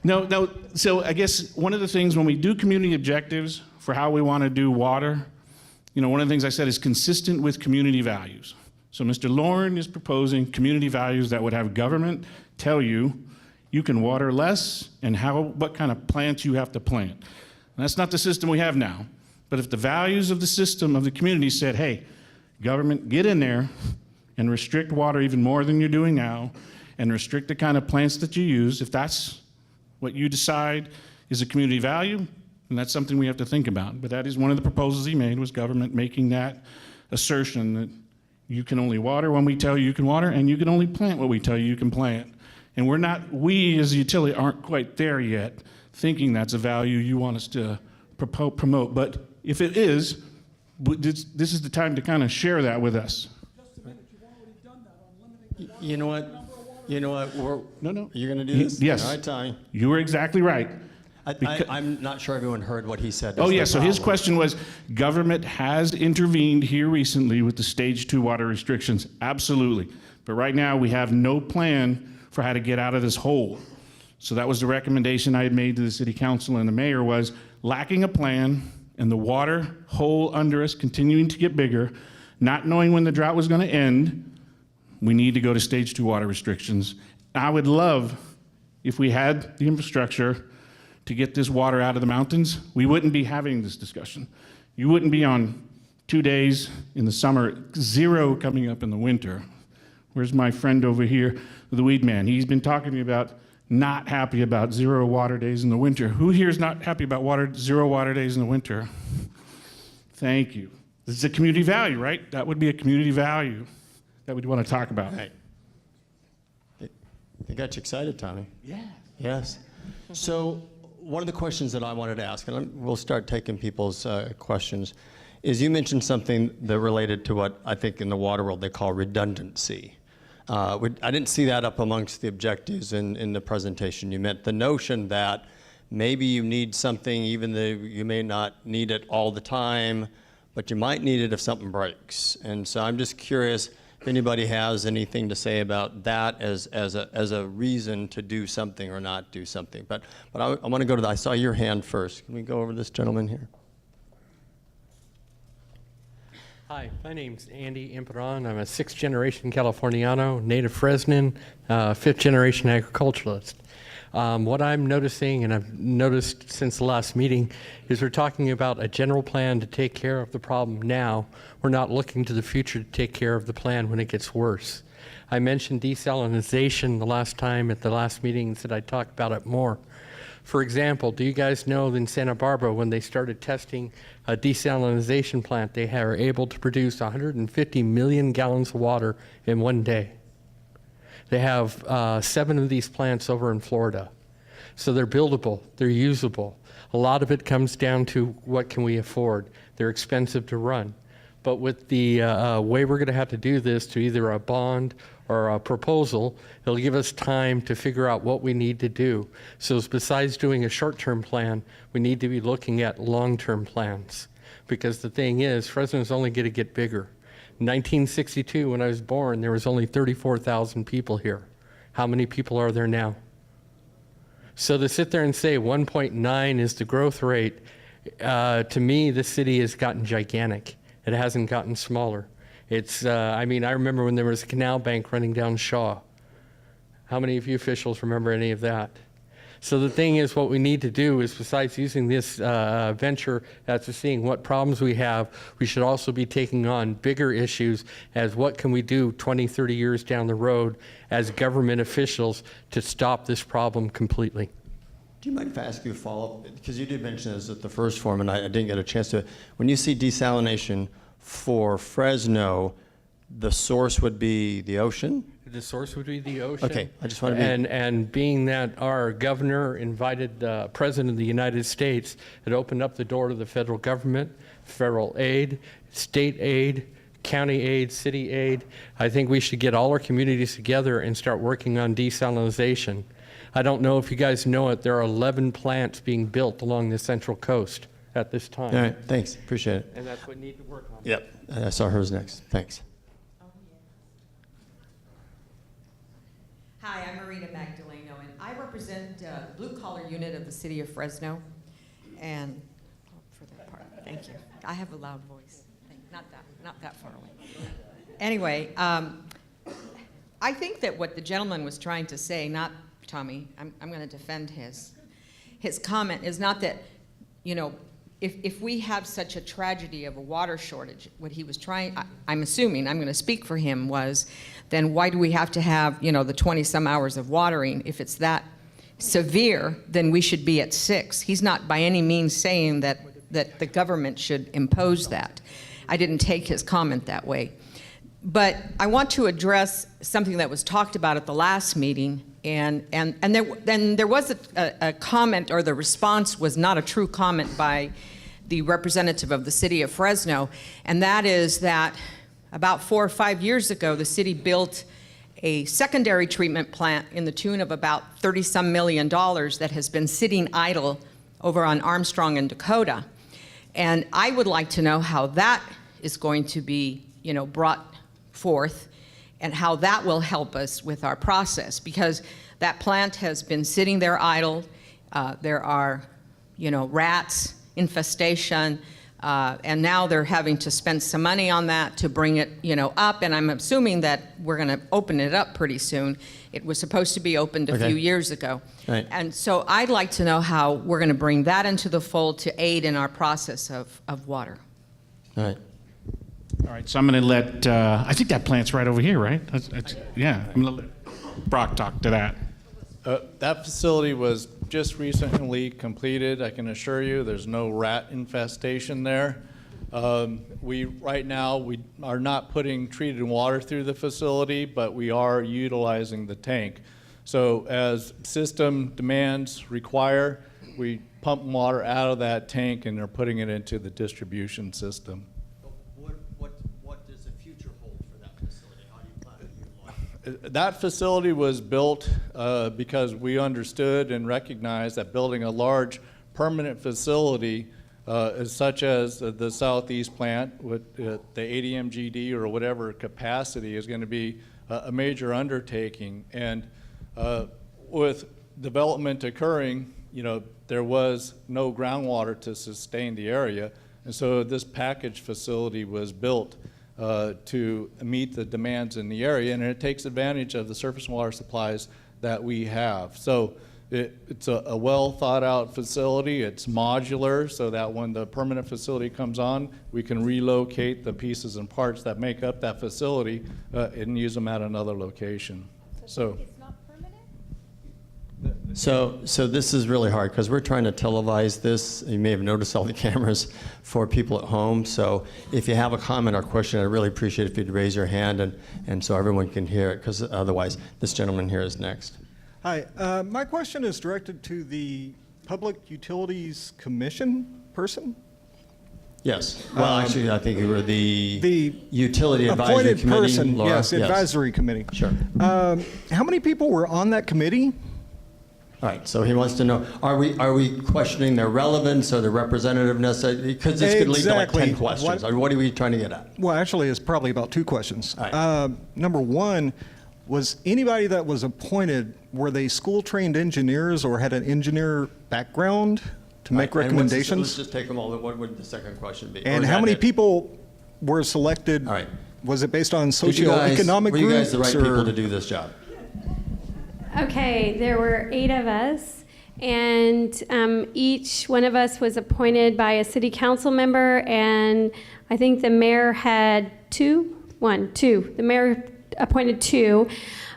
No. So I guess one of the things when we do community objectives for how we want to do water, one of the things I said is consistent with community values. So Mr. Lauren is proposing community values that would have government tell you can water less and what kind of plants you have to plant. And that's not the system we have now. But if the values of the system of the community said, hey, government, get in there and restrict water even more than you're doing now and restrict the kind of plants that you use, if that's what you decide is a community value, then that's something we have to think about. But that is one of the proposals he made, was government making that assertion that you can only water when we tell you can water, and you can only plant what we tell you can plant. And we as a utility aren't quite there yet, thinking that's a value you want us to promote. But if it is, this is the time to kind of share that with us. You know what? No. You're going to do this? Yes. All right, Tommy. You were exactly right. I'm not sure everyone heard what he said. Oh, That's yeah, the so his problem. question was, government has intervened here recently with the stage 2 water restrictions. Absolutely. But right now, we have no plan for how to get out of this hole. So that was the recommendation I had made to the city council and the mayor, was lacking a plan and the water hole under us continuing to get bigger, not knowing when the drought was going to end, we need to go to stage 2 water restrictions. I would love if we had the infrastructure to get this water out of the mountains. We wouldn't be having this discussion. You wouldn't be on 2 days in the summer, 0 coming up in the winter. Where's my friend over here, the weed man? He's been talking to me about not happy about 0 water days in the winter. Who here is not happy about 0 water days in the winter? Thank you. This is a community value, right? That would be a community value that we'd want to talk about. Right. They got you excited, Tommy. Yeah. Yes. So one of the questions that I wanted to ask, and we'll start taking people's questions, is you mentioned something that related to what I think in the water world they call redundancy. I didn't see that up amongst the objectives in the presentation. You meant the notion that maybe you need something even though you may not need it all the time, but you might need it if something breaks. And so I'm just curious if anybody has anything to say about that as a reason to do something or not do something. But I want to go to I saw your hand first. Can we go over to this gentleman here? Hi, my name's Andy Imperon. I'm a 6th-generation Californiano, native Fresnan, 5th-generation agriculturalist. What I'm noticing, and I've noticed since the last meeting, is we're talking about a general plan to take care of the problem now. We're not looking to the future to take care of the plan when it gets worse. I mentioned desalinization the last time at the last meeting and said I'd talk about it more. For example, do you guys know that in Santa Barbara, when they started testing a desalinization plant, they were able to produce 150 million gallons of water in one day? They have 7 of these plants over in Florida. So they're buildable, they're usable. A lot of it comes down to what can we afford. They're expensive to run. But with the way we're going to have to do this to either a bond or a proposal, it'll give us time to figure out what we need to do. So besides doing a short-term plan, we need to be looking at long-term plans. Because the thing is, Fresno's only going to get bigger. In 1962, when I was born, there was only 34,000 people here. How many people are there now? So to sit there and say 1.9 is the growth rate, to me, the city has gotten gigantic. It hasn't gotten smaller. It's, I mean, I remember when there was a canal bank running down Shaw. How many of you officials remember any of that? So the thing is, what we need to do is, besides using this venture as to seeing what problems we have, we should also be taking on bigger issues as what can we do 20, 30 years down the road as government officials to stop this problem completely. Do you mind if I ask you a follow-up? Because you did mention this at the first forum, and I didn't get a chance to. When you see desalination for Fresno, the source would be the ocean? The source would be the ocean. Okay, I just want to be... And being that our governor invited the President of the United States, it opened up the door to the federal government, federal aid, state aid, county aid, city aid. I think we should get all our communities together and start working on desalinization. I don't know if you guys know it, there are 11 plants being built along the Central Coast at this time. All right, thanks, appreciate it. And that's what we need to work on. Yep, I saw hers next, thanks. Hi, I'm Marina Magdaleno, and I represent the blue-collar unit of the city of Fresno. And for that part, thank you. I have a loud voice. Not that far away. Anyway, I think that what the gentleman was trying to say, not Tommy, I'm going to defend his comment, is not that, you know, if we have such a tragedy of a water shortage, what he was trying, I'm assuming, I'm going to speak for him, was then why do we have to have, you know, the 20-some hours of watering? If it's that severe, then we should be at 6. He's not by any means saying that the government should impose that. I didn't take his comment that way. But I want to address something that was talked about at the last meeting, and there was a comment, or the response was not a true comment by the representative of the city of Fresno, and that is that about 4 or 5 years ago, the city built a secondary treatment plant in the tune of about $30-some million that has been sitting idle over on Armstrong and Dakota. And I would like to know how that is going to be, you know, brought forth, and how that will help us with our process, because that plant has been sitting there idle. There are, you know, rats infestation, and now they're having to spend some money on that to bring it, you know, up. And I'm assuming that we're going to open it up pretty soon. It was supposed to be opened a few years ago. Right. And so I'd like to know how we're going to bring that into the fold to aid in our process of water. All right. All right, so I'm going to let, I think that plant's right over here, right? Yeah, I'm going to let Brock talk to that. That facility was just recently completed. I can assure you there's no rat infestation there. Right now, we are not putting treated water through the facility, but we are utilizing the tank. So as system demands require, we pump water out of that tank and are putting it into the distribution system. What does the future hold for that facility? How do you plan to utilize it? That facility was built because we understood and recognized that building a large permanent facility such as the Southeast plant with the 80 MGD or whatever capacity is going to be a major undertaking. And with development occurring, there was no groundwater to sustain the area. And so this package facility was built to meet the demands in the area, and it takes advantage of the surface water supplies that we have. So it's a well thought out facility. It's modular so that when the permanent facility comes on, we can relocate the pieces and parts that make up that facility and use them at another location. So. So this is really hard because we're trying to televise this. You may have noticed all the cameras for people at home. So if you have a comment or question, I'd really appreciate if you'd raise your hand and so everyone can hear it, because otherwise this gentleman here is next. Hi, my question is directed to the Public Utilities Commission person. Yes. Well, actually, I think you were the Utility Advisory appointed Committee, person, Laura. yes, advisory committee. Sure. How many people were on that committee? All right, so he wants to know, are we questioning their relevance or their representativeness? Because this could lead to like 10 questions. What are we trying to get at? Well, actually, it's probably about 2 questions. Number one, was anybody that was appointed, were they school-trained engineers or had an engineer background to make recommendations? Let's just take them all. What would the second question be? And how many people were selected? All right. Was it based on socioeconomic groups? Were you guys the right people to do this job? Okay, there were 8 of us, and each one of us was appointed by a city council member, and I think the mayor had 2. The mayor appointed 2.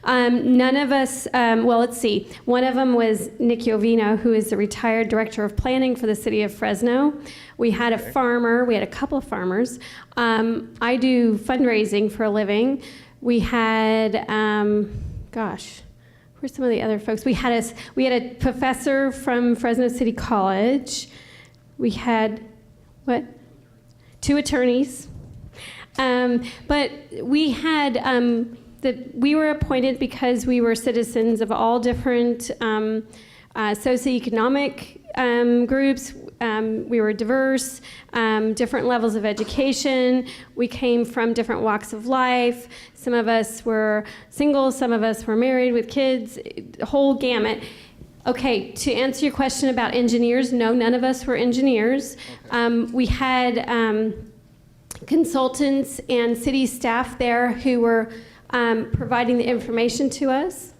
None of us, well, let's see. One of them was Nick Iovino, who is the retired director of planning for the city of Fresno. We had a farmer. We had a couple of farmers. I do fundraising for a living. We had, where's some of the other folks? We had a professor from Fresno City College. We had, 2 attorneys. But we had, we were appointed because we were citizens of all different socioeconomic groups. We were diverse, different levels of education. We came from different walks of life. Some of us were single, some of us were married with kids, the whole gamut. Okay, to answer your question about engineers, no, none of us were engineers. We had consultants and city staff there who were providing the information to us.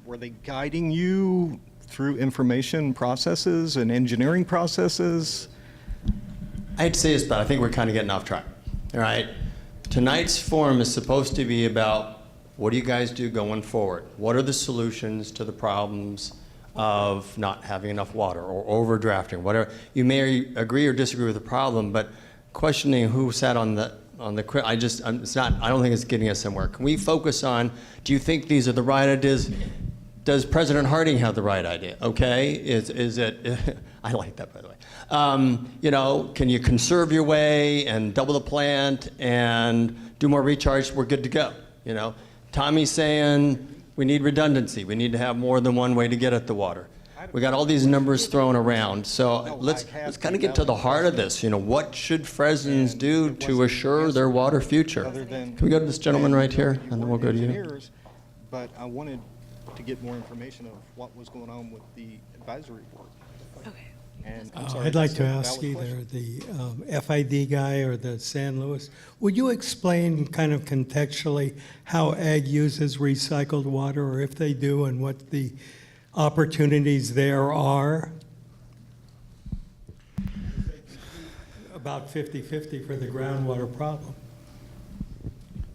Were they guiding you through information processes and engineering processes? I hate to say this, but I think we're kind of getting off track. All right. Tonight's forum is supposed to be about what do you guys do going forward? What are the solutions to the problems of not having enough water or overdrafting, whatever? You may agree or disagree with the problem, but questioning who sat on the it's not. I don't think it's getting us somewhere. Can we focus on? Do you think these are the right ideas? Does President Harding have the right idea? Okay, is it? I like that, by the way. Can you conserve your way and double the plant and do more recharge? We're good to go. Tommy's saying we need redundancy. We need to have more than one way to get at the water. We got all these numbers thrown around. So let's kind of get to the heart of this. What should Fresnans do to assure their water future? Can we go to this gentleman right here, and then we'll go to you? But I wanted to get more information of what was going on with the advisory board. Okay. And I'd like to ask either the FID guy or the San Luis, would you explain kind of contextually how ag uses recycled water, or if they do, and what the opportunities there are? About 50-50 for the groundwater problem.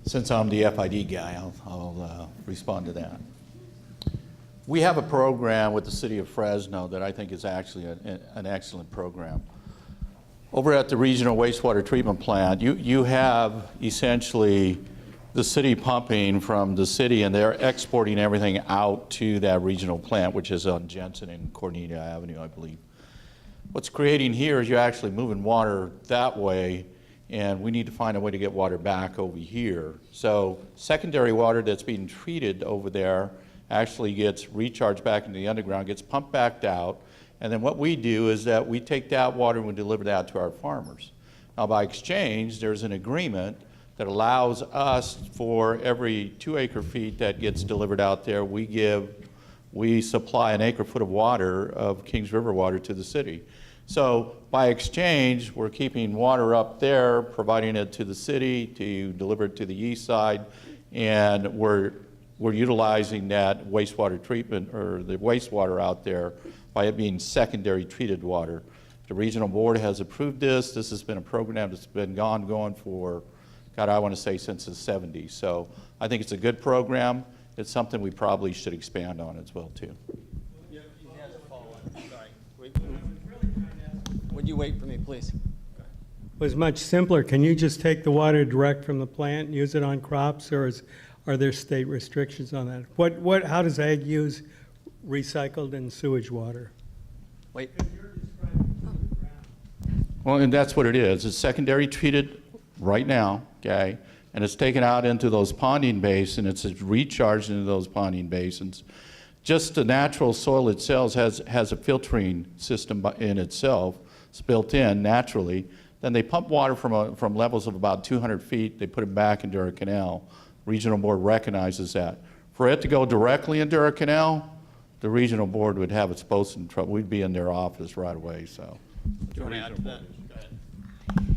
Since I'm the FID guy, I'll respond to that. We have a program with the City of Fresno that I think is actually an excellent program. Over at the Regional Wastewater Treatment Plant, you have essentially the city pumping from the city, and they're exporting everything out to that regional plant, which is on Jensen and Cornelia Avenue, I believe. What's creating here is you're actually moving water that way, and we need to find a way to get water back over here. So secondary water that's being treated over there actually gets recharged back into the underground, gets pumped back out, And then what we do is that we take that water and we deliver that to our farmers. Now, by exchange, there's an agreement that allows us, for every 2 acre-feet that gets delivered out there, we supply an acre-foot of water, of Kings River water, to the city. So by exchange, we're keeping water up there, providing it to the city to deliver it to the east side, and we're utilizing that wastewater treatment, or the wastewater out there, by it being secondary treated water. The regional board has approved this. This has been a program that's been going for, God, I want to say since the 70s. So I think it's a good program. It's something we probably should expand on as well, too. Would you wait for me, please? It was much simpler. Can you just take the water direct from the plant and use it on crops, or are there state restrictions on that? How does ag use recycled and sewage water? Wait. Well, and that's what it is. It's secondary treated right now, okay? And it's taken out into those ponding basins. It's recharged into those ponding basins. Just the natural soil itself has a filtering system in itself. It's built in naturally. Then they pump water from levels of about 200 feet. They put it back into our canal. Regional board recognizes that. For it to go directly into our canal, the regional board would have its posts in trouble. We'd be in their office right away. So. Do you want to add to that?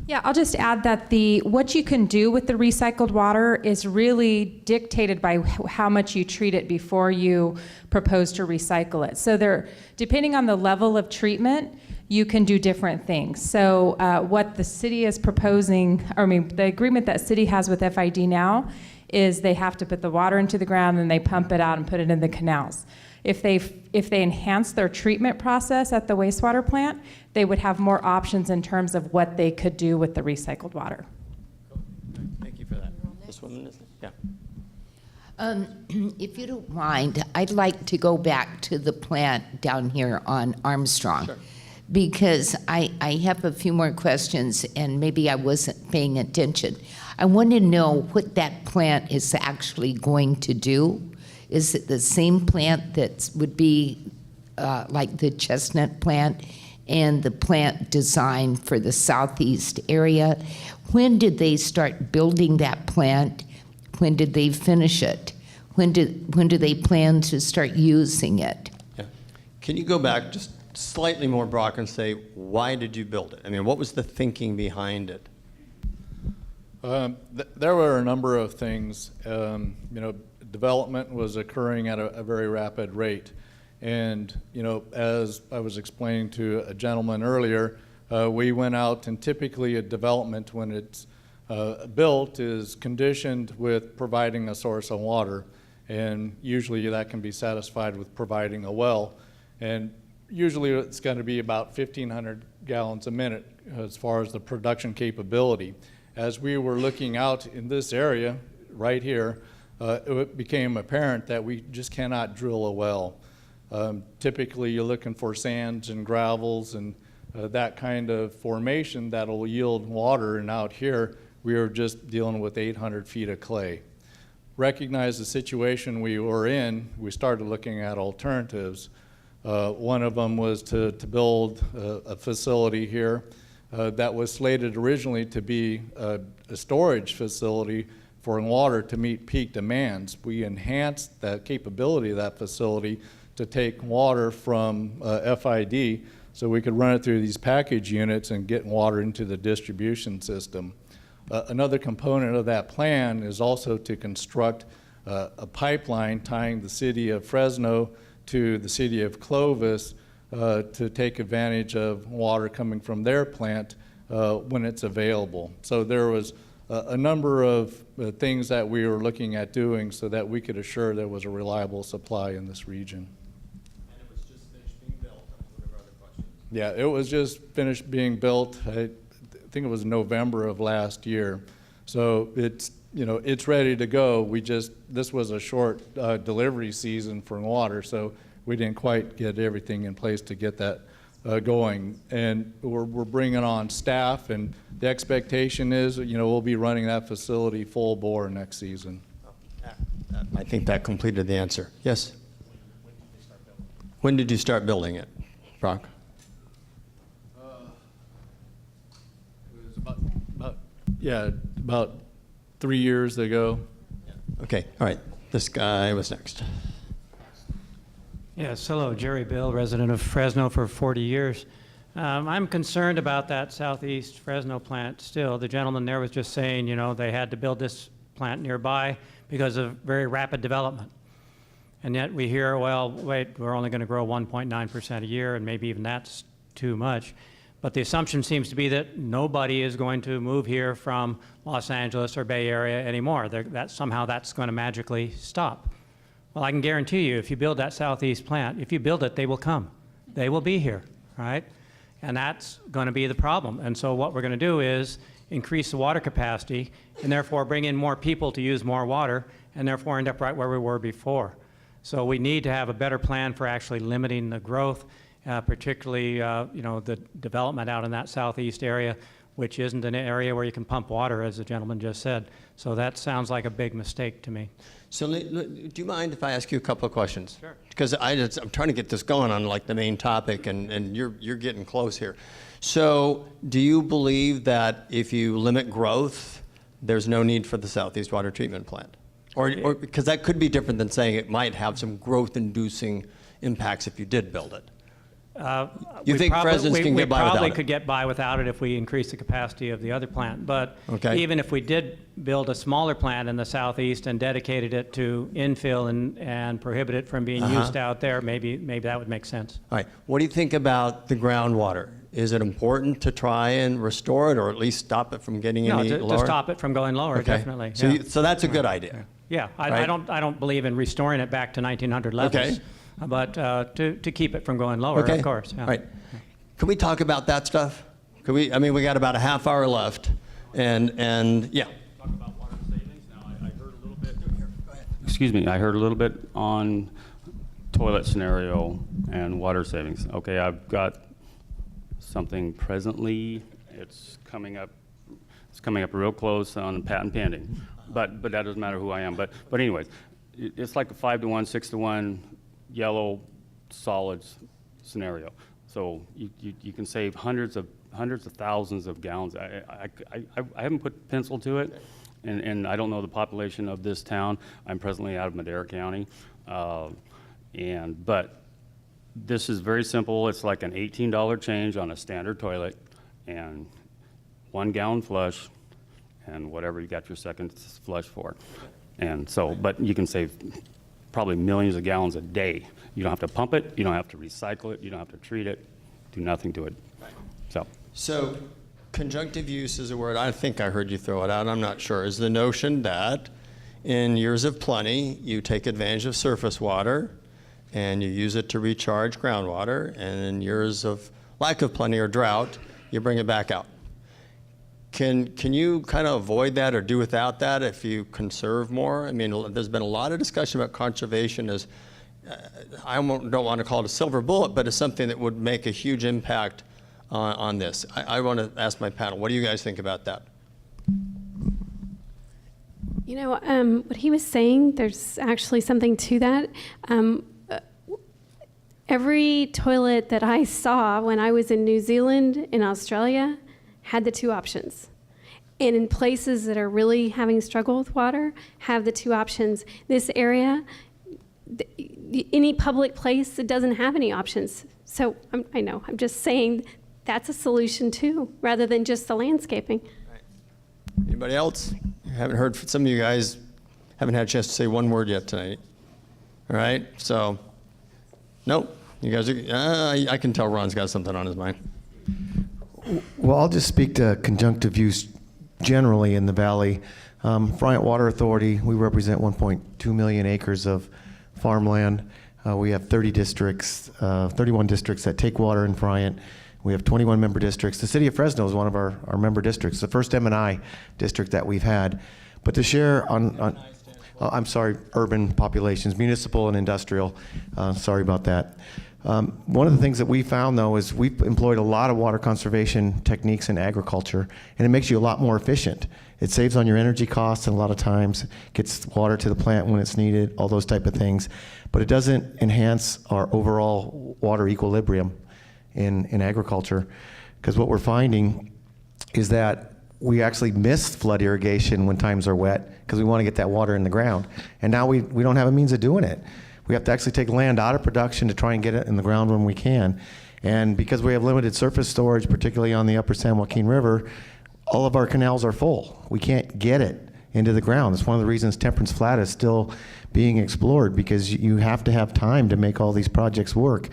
Yeah, I'll just add that what you can do with the recycled water is really dictated by how much you treat it before you propose to recycle it. So depending on the level of treatment, you can do different things. So what the city is proposing, the agreement that city has with FID now is they have to put the water into the ground and they pump it out and put it in the canals. If they enhance their treatment process at the wastewater plant, they would have more options in terms of what they could do with the recycled water. Thank you for that. This woman is, yeah. If you don't mind, I'd like to go back to the plant down here on Armstrong. Sure. Because I have a few more questions and maybe I wasn't paying attention. I want to know what that plant is actually going to do. Is it the same plant that would be like the Chestnut plant and the plant designed for the southeast area? When did they start building that plant? When did they finish it? When do they plan to start using it? Yeah. Can you go back just slightly more broad and say, why did you build it? I mean, what was the thinking behind it? There were a number of things. Development was occurring at a very rapid rate. And, as I was explaining to a gentleman earlier, we went out, and typically a development, when it's built, is conditioned with providing a source of water. And usually that can be satisfied with providing a well. And usually it's going to be about 1,500 gallons a minute as far as the production capability. As we were looking out in this area right here, it became apparent that we just cannot drill a well. Typically you're looking for sands and gravels and that kind of formation that'll yield water, and out here we were just dealing with 800 feet of clay. Recognize the situation we were in, we started looking at alternatives. One of them was to build a facility here that was slated originally to be a storage facility for water to meet peak demands. We enhanced the capability of that facility to take water from FID so we could run it through these package units and get water into the distribution system. Another component of that plan is also to construct a pipeline tying the city of Fresno to the city of Clovis to take advantage of water coming from their plant when it's available. So there was a number of things that we were looking at doing so that we could assure there was a reliable supply in this region. And it was just finished being built. Whatever other questions. Yeah, it was just finished being built. I think it was November of last year. So it's ready to go. This was a short delivery season for water, so we didn't quite get everything in place to get that going. And we're bringing on staff, and the expectation is, we'll be running that facility full bore next season. I think that completed the answer. Yes? When did you start building it, Brock? Yeah, about 3 years ago. Okay, all right. This guy was next. Yes, hello, Jerry Bill, resident of Fresno for 40 years. I'm concerned about that Southeast Fresno plant still. The gentleman there was just saying, you know, they had to build this plant nearby because of very rapid development. And yet we hear, well, wait, we're only going to grow 1.9% a year, and maybe even that's too much. But the assumption seems to be that nobody is going to move here from Los Angeles or Bay Area anymore. Somehow that's going to magically stop. Well, I can guarantee you, if you build that Southeast plant, if you build it, they will come. They will be here, right? And that's going to be the problem. And so what we're going to do is increase the water capacity and therefore bring in more people to use more water and therefore end up right where we were before. So we need to have a better plan for actually limiting the growth, particularly you know, the development out in that Southeast area, which isn't an area where you can pump water, as the gentleman just said. So that sounds like a big mistake to me. So do you mind if I ask you a couple of questions? Sure. Because I'm trying to get this going on like the main topic, and you're getting close here. So do you believe that if you limit growth, there's no need for the Southeast Water Treatment Plant? Or because that could be different than saying it might have some growth-inducing impacts if you did build it. You think Fresno's can get by without it? We probably could get by without it if we increase the capacity of the other plant. But even if we did build a smaller plant in the Southeast and dedicated it to infill and prohibit it from being used out there, maybe that would make sense. All right. What do you think about the groundwater? Is it important to try and restore it, or at least stop it from getting any lower? No, to stop it from going lower, definitely. So, yeah. So that's a good idea. Yeah, right? I don't believe in restoring it back to 1900 levels. Okay. But to keep it from going lower, Okay. of course. Yeah. All right. Can we talk about that stuff? Can we? I mean, we got about a half hour left, and yeah. Talk about water savings now. I heard a little bit. Excuse me. I heard a little bit on toilet scenario and water savings. Okay, I've got something presently. It's coming up. It's coming up real close on patent pending, but that doesn't matter who I am. But anyways, it's like a 5-to-1, 6-to-1 yellow solids scenario. So you can save hundreds of thousands of gallons. I haven't put pencil to it, and I don't know the population of this town. I'm presently out of Madera County, but this is very simple. It's like an $18 change on a standard toilet, and 1 gallon flush, and whatever you got your second flush for. And so, but you can save probably millions of gallons a day. You don't have to pump it, you don't have to recycle it, you don't have to treat it, do nothing to it. So conjunctive use is a word, I think I heard you throw it out, I'm not sure, is the notion that in years of plenty, you take advantage of surface water and you use it to recharge groundwater, and in years of lack of plenty or drought, you bring it back out. Can you kind of avoid that or do without that if you conserve more? I mean, there's been a lot of discussion about conservation as, I don't want to call it a silver bullet, but it's something that would make a huge impact on this. I want to ask my panel, what do you guys think about that? You know, what he was saying, there's actually something to that. Every toilet that I saw when I was in New Zealand, in Australia, had the 2 options. And in places that are really having struggle with water, have the 2 options. This area, any public place that doesn't have any options. So I know, I'm just saying that's a solution too, rather than just the landscaping. Anybody else? I haven't heard from some of you guys, haven't had a chance to say one word yet tonight. All right, so, nope, you guys are, I can tell Ron's got something on his mind. Well, I'll just speak to conjunctive use generally in the valley. Friant Water Authority, we represent 1.2 million acres of farmland. We have 30 districts, 31 districts that take water in Friant. We have 21 member districts. The city of Fresno is one of our member districts, the first M&I district that we've had. But to share on I'm sorry, urban populations, municipal and industrial, sorry about that. One of the things that we found, though, is we've employed a lot of water conservation techniques in agriculture, and it makes you a lot more efficient. It saves on your energy costs, and a lot of times gets water to the plant when it's needed, all those type of things. But it doesn't enhance our overall water equilibrium in agriculture, because what we're finding is that we actually miss flood irrigation when times are wet because we want to get that water in the ground. And now we don't have a means of doing it. We have to actually take land out of production to try and get it in the ground when we can. And because we have limited surface storage, particularly on the upper San Joaquin River, all of our canals are full. We can't get it into the ground. It's one of the reasons Temperance Flat is still being explored, because you have to have time to make all these projects work.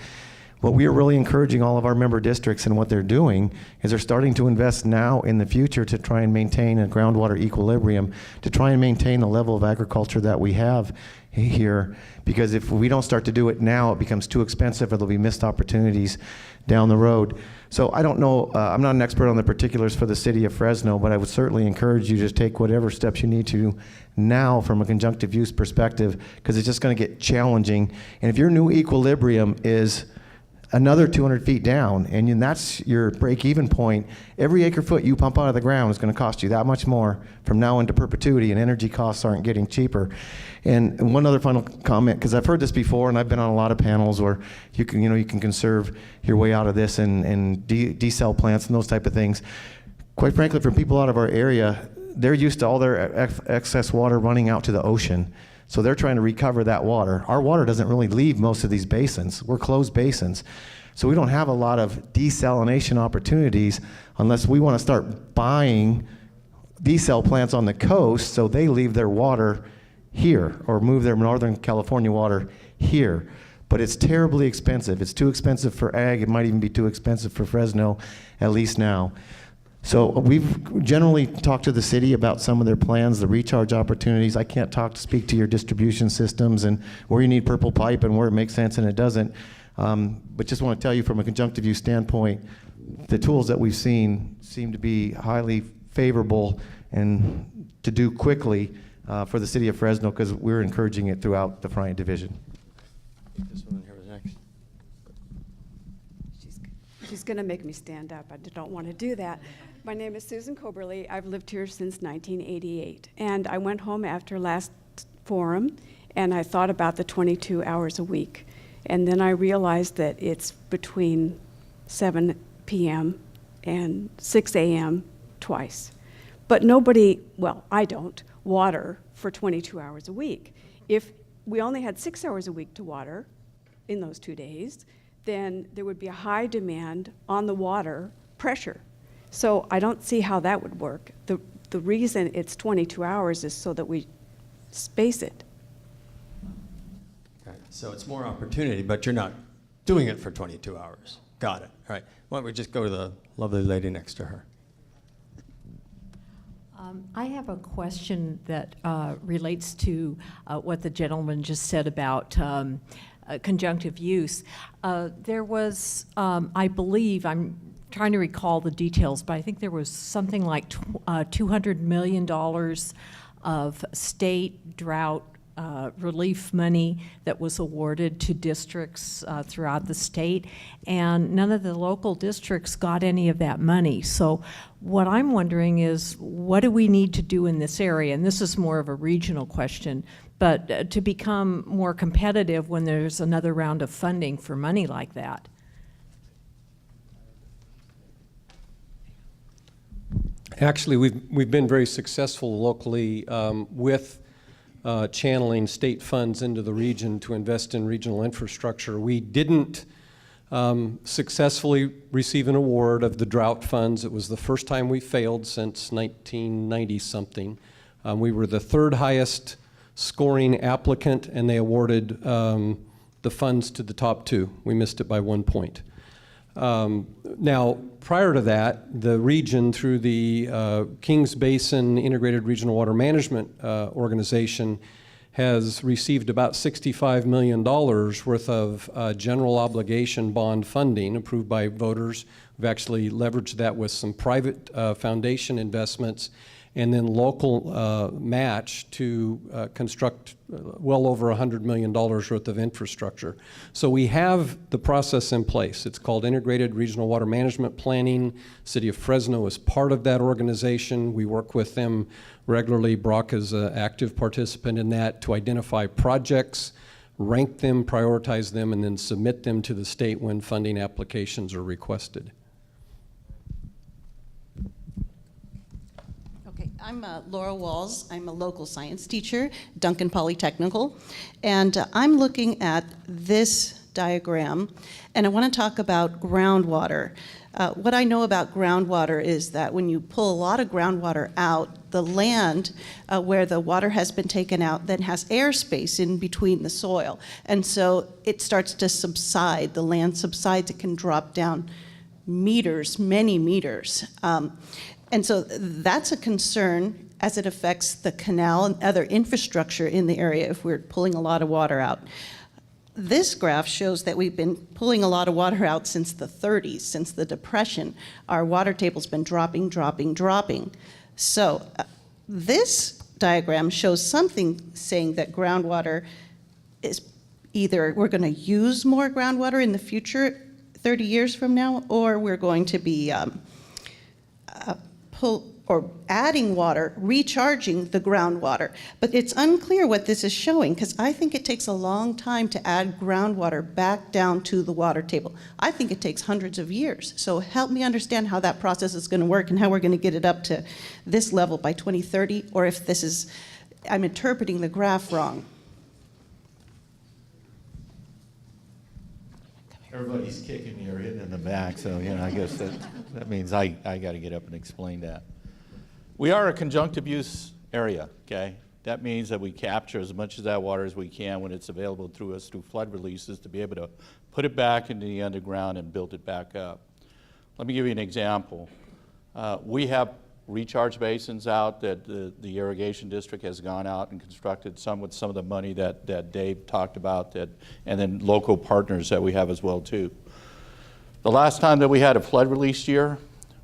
What we are really encouraging all of our member districts and what they're doing is they're starting to invest now in the future to try and maintain a groundwater equilibrium, to try and maintain the level of agriculture that we have here. Because if we don't start to do it now, it becomes too expensive, or there'll be missed opportunities down the road. So I don't know, I'm not an expert on the particulars for the city of Fresno, but I would certainly encourage you to take whatever steps you need to now from a conjunctive use perspective, because it's just going to get challenging. And if your new equilibrium is another 200 feet down, and that's your break-even point, every acre foot you pump out of the ground is going to cost you that much more from now into perpetuity, and energy costs aren't getting cheaper. And one other final comment, because I've heard this before, and I've been on a lot of panels where you can conserve your way out of this and decel plants and those type of things. Quite frankly, for people out of our area, they're used to all their excess water running out to the ocean. So they're trying to recover that water. Our water doesn't really leave most of these basins. We're closed basins. So we don't have a lot of desalination opportunities unless we want to start buying desal plants on the coast so they leave their water here or move their Northern California water here. But it's terribly expensive. It's too expensive for ag. It might even be too expensive for Fresno, at least now. So we've generally talked to the city about some of their plans, the recharge opportunities. I can't speak to your distribution systems and where you need purple pipe and where it makes sense and it doesn't. But just want to tell you from a conjunctive use standpoint, the tools that we've seen seem to be highly favorable and to do quickly for the city of Fresno, because we're encouraging it throughout the Friant Division. This one here was next. She's going to make me stand up. I don't want to do that. My name is Susan Coberly. I've lived here since 1988. And I went home after last forum, and I thought about the 22 hours a week. And then I realized that it's between 7 p.m. and 6 a.m. twice. But nobody, well, I don't, water for 22 hours a week. If we only had 6 hours a week to water in those 2 days, then there would be a high demand on the water pressure. So I don't see how that would work. The reason it's 22 hours is so that we space it. Okay. So it's more opportunity, but you're not doing it for 22 hours. Got it. All right. Why don't we just go to the lovely lady next to her? I have a question that relates to what the gentleman just said about conjunctive use. There was, I believe, I'm trying to recall the details, but I think there was something like $200 million of state drought relief money that was awarded to districts throughout the state, and none of the local districts got any of that money. So what I'm wondering is, what do we need to do in this area? And this is more of a regional question, but to become more competitive when there's another round of funding for money like that. Actually, we've been very successful locally with channeling state funds into the region to invest in regional infrastructure. We didn't successfully receive an award of the drought funds. It was the first time we failed since 1990-something. We were the third highest scoring applicant, and they awarded the funds to the top two. We missed it by 1 point. Now, prior to that, the region, through the Kings Basin Integrated Regional Water Management Organization, has received about $65 million worth of general obligation bond funding approved by voters. We've actually leveraged that with some private foundation investments and then local match to construct well over $100 million worth of infrastructure. So we have the process in place. It's called Integrated Regional Water Management Planning. City of Fresno is part of that organization. We work with them regularly. Brock is an active participant in that to identify projects, rank them, prioritize them, and then submit them to the state when funding applications are requested. I'm Laura Walls. I'm a local science teacher, Duncan Polytechnical, and I'm looking at this diagram, and I want to talk about groundwater. What I know about groundwater is that when you pull a lot of groundwater out, the land where the water has been taken out then has airspace in between the soil, and so it starts to subside. The land subsides. It can drop down meters, many meters. And so that's a concern as it affects the canal and other infrastructure in the area if we're pulling a lot of water out. This graph shows that we've been pulling a lot of water out since the 30s, since the Depression. Our water table's been dropping, dropping, dropping. So this diagram shows something saying that groundwater is either we're going to use more groundwater in the future 30 years from now, or we're going to be adding water, recharging the groundwater. But it's unclear what this is showing, because I think it takes a long time to add groundwater back down to the water table. I think it takes hundreds of years. So help me understand how that process is going to work and how we're going to get it up to this level by 2030, or if this is, I'm interpreting the graph wrong. Everybody's kicking me or hitting in the back, so I guess that means I got to get up and explain that. We are a conjunctive use area, okay? That means that we capture as much of that water as we can when it's available through us through flood releases to be able to put it back into the underground and build it back up. Let me give you an example. We have recharge basins out that the irrigation district has gone out and constructed, some with some of the money that Dave talked about, and then local partners that we have as well too. The last time that we had a flood release year,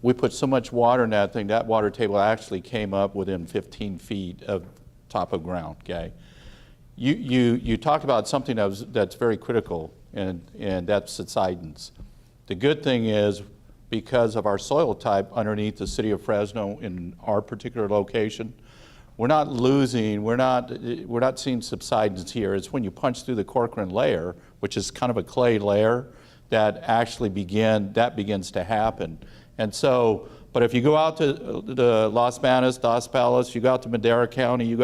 we put so much water in that thing, that water table actually came up within 15 feet of top of ground, okay? You talked about something that's very critical, and that's subsidence. The good thing is, because of our soil type underneath the city of Fresno in our particular location, we're not losing, we're not seeing subsidence here. It's when you punch through the Corcoran layer, which is kind of a clay layer, that actually begins to happen. And so, but if you go out to the Las Banas, Dos Palos, you go out to Madera County,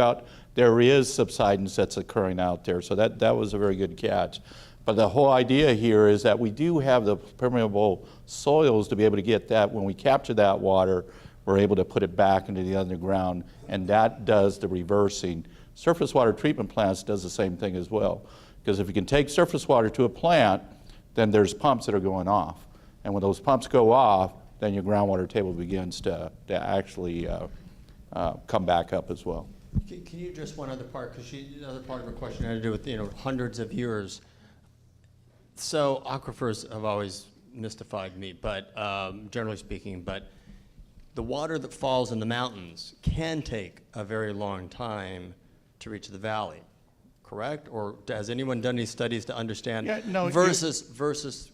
there is subsidence that's occurring out there. So that was a very good catch. But the whole idea here is that we do have the permeable soils to be able to get that. When we capture that water, we're able to put it back into the underground, and that does the reversing. Surface water treatment plants does the same thing as well. Because if you can take surface water to a plant, then there's pumps that are going off. And when those pumps go off, then your groundwater table begins to actually come back up as well. Can you address one other part? Because the other part of her question had to do with hundreds of years. So aquifers have always mystified me, but generally speaking, but the water that falls in the mountains can take a very long time to reach the valley, correct? Or has anyone done any studies to understand versus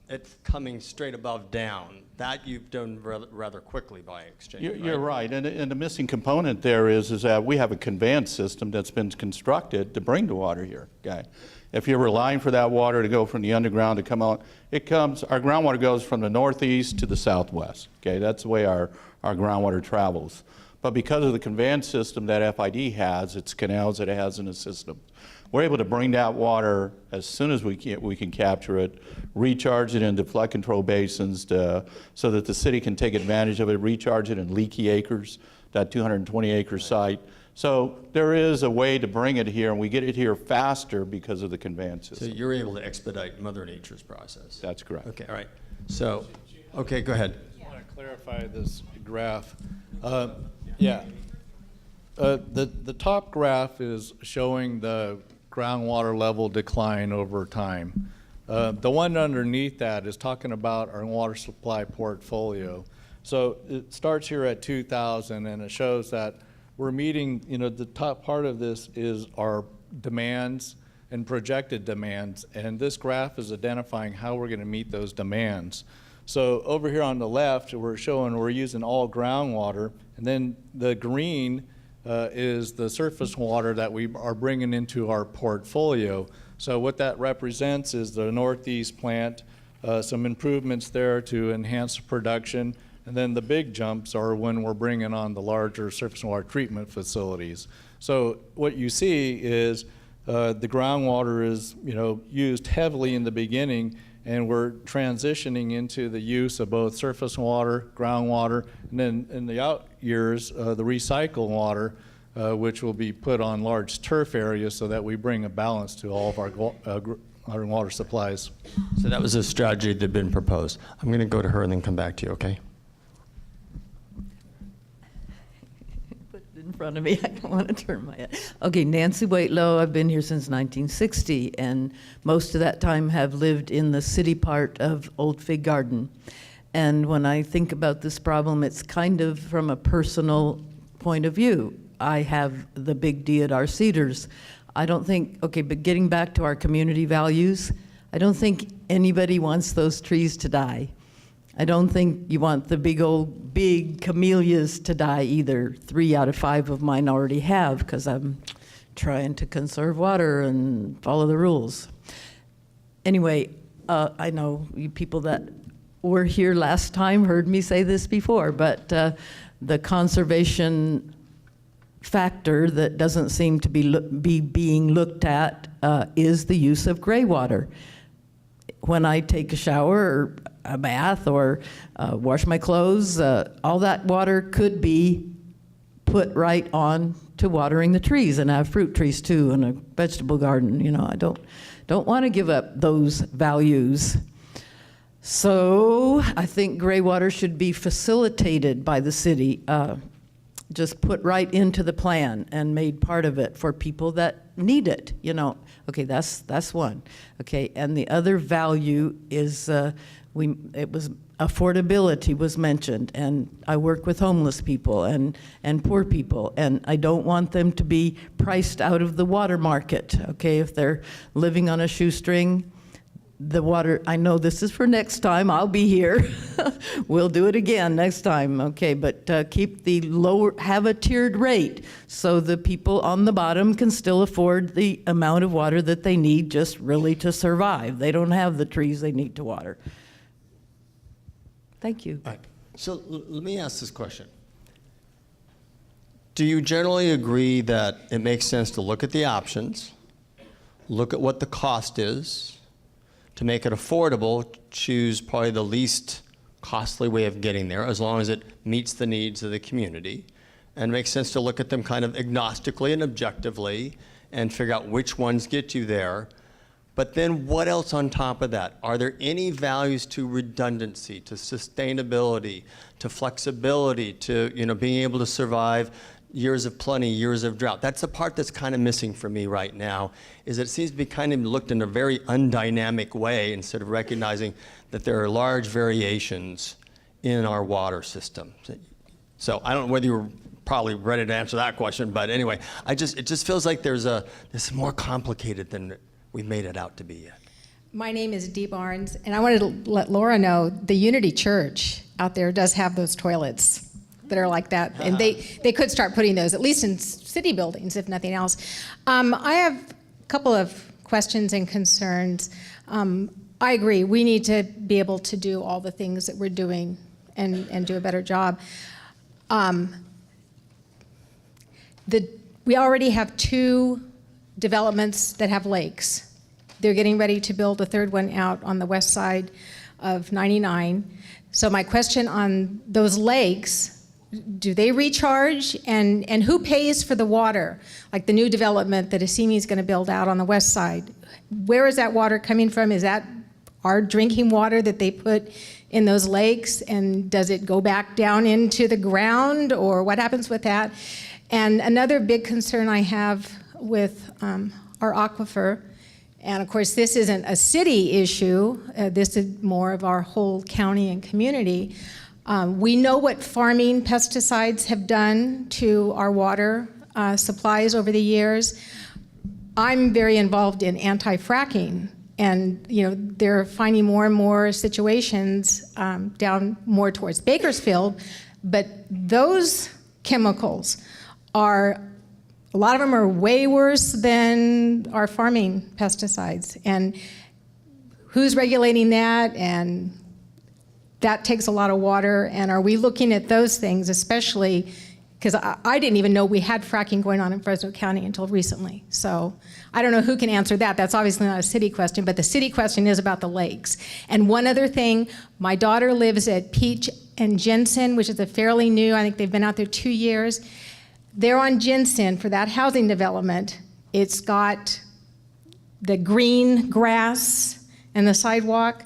it coming straight above down? That you've done rather quickly by exchange. You're right, and the missing component there is that we have a conveyance system that's been constructed to bring the water here, okay? If you're relying for that water to go from the underground to come out, our groundwater goes from the northeast to the southwest, okay? That's the way our groundwater travels. But because of the conveyance system that FID has, it's canals that it has in the system, we're able to bring that water as soon as we can capture it, recharge it into flood control basins so that the city can take advantage of it, recharge it in Leaky Acres, that 220-acre site. So there is a way to bring it here, and we get it here faster because of the conveyance system. So you're able to expedite Mother Nature's process. That's correct. Okay, all right. So, okay, go ahead. I want to clarify this graph. The top graph is showing the groundwater level decline over time. The one underneath that is talking about our water supply portfolio. So it starts here at 2000, and it shows that we're meeting, the top part of this is our demands and projected demands, and this graph is identifying how we're going to meet those demands. So over here on the left, we're showing we're using all groundwater, and then the green is the surface water that we are bringing into our portfolio. So what that represents is the Northeast plant, some improvements there to enhance production, And then the big jumps are when we're bringing on the larger surface water treatment facilities. So what you see is the groundwater is, used heavily in the beginning, and we're transitioning into the use of both surface water, groundwater, and then in the out years, the recycled water, which will be put on large turf areas so that we bring a balance to all of our water supplies. So that was a strategy that had been proposed. I'm going to go to her and then come back to you, okay? In front of me, I don't want to turn my head. Okay, Nancy Waitlow, I've been here since 1960, and most of that time have lived in the city part of Old Fig Garden. And when I think about this problem, it's kind of from a personal point of view. I have the big deodar cedars. I don't think, okay, but getting back to our community values, I don't think anybody wants those trees to die. I don't think you want the big camellias to die either. 3 out of 5 of mine already have, because I'm trying to conserve water and follow the rules. Anyway, I know you people that were here last time heard me say this before, but the conservation factor that doesn't seem to be being looked at is the use of gray water. When I take a shower or a bath or wash my clothes, all that water could be put right on to watering the trees, and I have fruit trees too and a vegetable garden. I don't want to give up those values. So I think gray water should be facilitated by the city, just put right into the plan and made part of it for people that need it. Okay, that's one. Okay, and the other value is affordability was mentioned, and I work with homeless people and poor people, and I don't want them to be priced out of the water market. Okay, if they're living on a shoestring, the water, I know this is for next time, I'll be here. We'll do it again next time, okay, but keep the lower, have a tiered rate so the people on the bottom can still afford the amount of water that they need just really to survive. They don't have the trees they need to water. Thank you. All right. So let me ask this question. Do you generally agree that it makes sense to look at the options, look at what the cost is, to make it affordable, choose probably the least costly way of getting there, as long as it meets the needs of the community, and it makes sense to look at them kind of agnostically and objectively and figure out which ones get you there. But then what else on top of that? Are there any values to redundancy, to sustainability, to flexibility, to being able to survive years of plenty, years of drought? That's the part that's kind of missing for me right now, is it seems to be kind of looked in a very undynamic way instead of recognizing that there are large variations in our water system. So I don't know whether you were probably ready to answer that question, but anyway, it just feels like this is more complicated than we made it out to be yet. My name is Dee Barnes, and I wanted to let Laura know the Unity Church out there does have those toilets that are like that, and they could start putting those, at least in city buildings, if nothing else. I have a couple of questions and concerns. I agree, we need to be able to do all the things that we're doing and do a better job. We already have 2 developments that have lakes. They're getting ready to build a 3rd one out on the west side of 99. So my question on those lakes, do they recharge, and who pays for the water? Like the new development that Assini is going to build out on the west side. Where is that water coming from? Is that our drinking water that they put in those lakes, and does it go back down into the ground, or what happens with that? And another big concern I have with our aquifer, and of course this isn't a city issue, this is more of our whole county and community. We know what farming pesticides have done to our water supplies over the years. I'm very involved in anti-fracking, and they're finding more and more situations down more towards Bakersfield, but those chemicals are, a lot of them are way worse than our farming pesticides. And who's regulating that? And that takes a lot of water, and are we looking at those things, especially, because I didn't even know we had fracking going on in Fresno County until recently. So I don't know who can answer that. That's obviously not a city question, but the city question is about the lakes. And one other thing, my daughter lives at Peach and Jensen, which is a fairly new, I think they've been out there 2 years. They're on Jensen for that housing development. It's got the green grass and the sidewalk.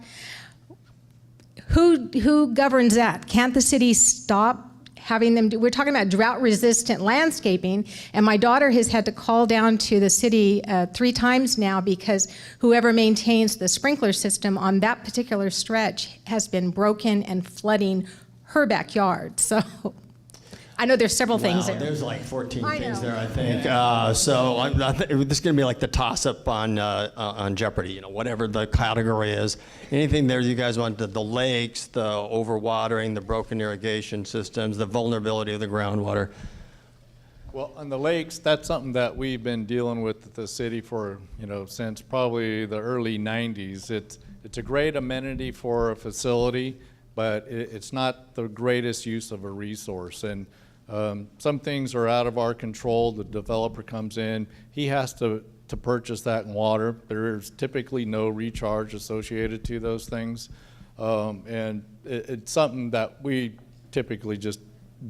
Who governs that? Can't the city stop having them do? We're talking about drought-resistant landscaping, and my daughter has had to call down to the city 3 times now because whoever maintains the sprinkler system on that particular stretch has been broken and flooding her backyard. So I know there's several things there. There's like 14 I things know. there, I think. So this is going to be like the toss-up on Jeopardy, you know, whatever the category is. Anything there you guys want, the lakes, the overwatering, the broken irrigation systems, the vulnerability of the groundwater. Well, on the lakes, that's something that we've been dealing with the city for, you know, since probably the early 90s. It's a great amenity for a facility, but it's not the greatest use of a resource. And some things are out of our control. The developer comes in, he has to purchase that in water. There's typically no recharge associated to those things. And it's something that we typically just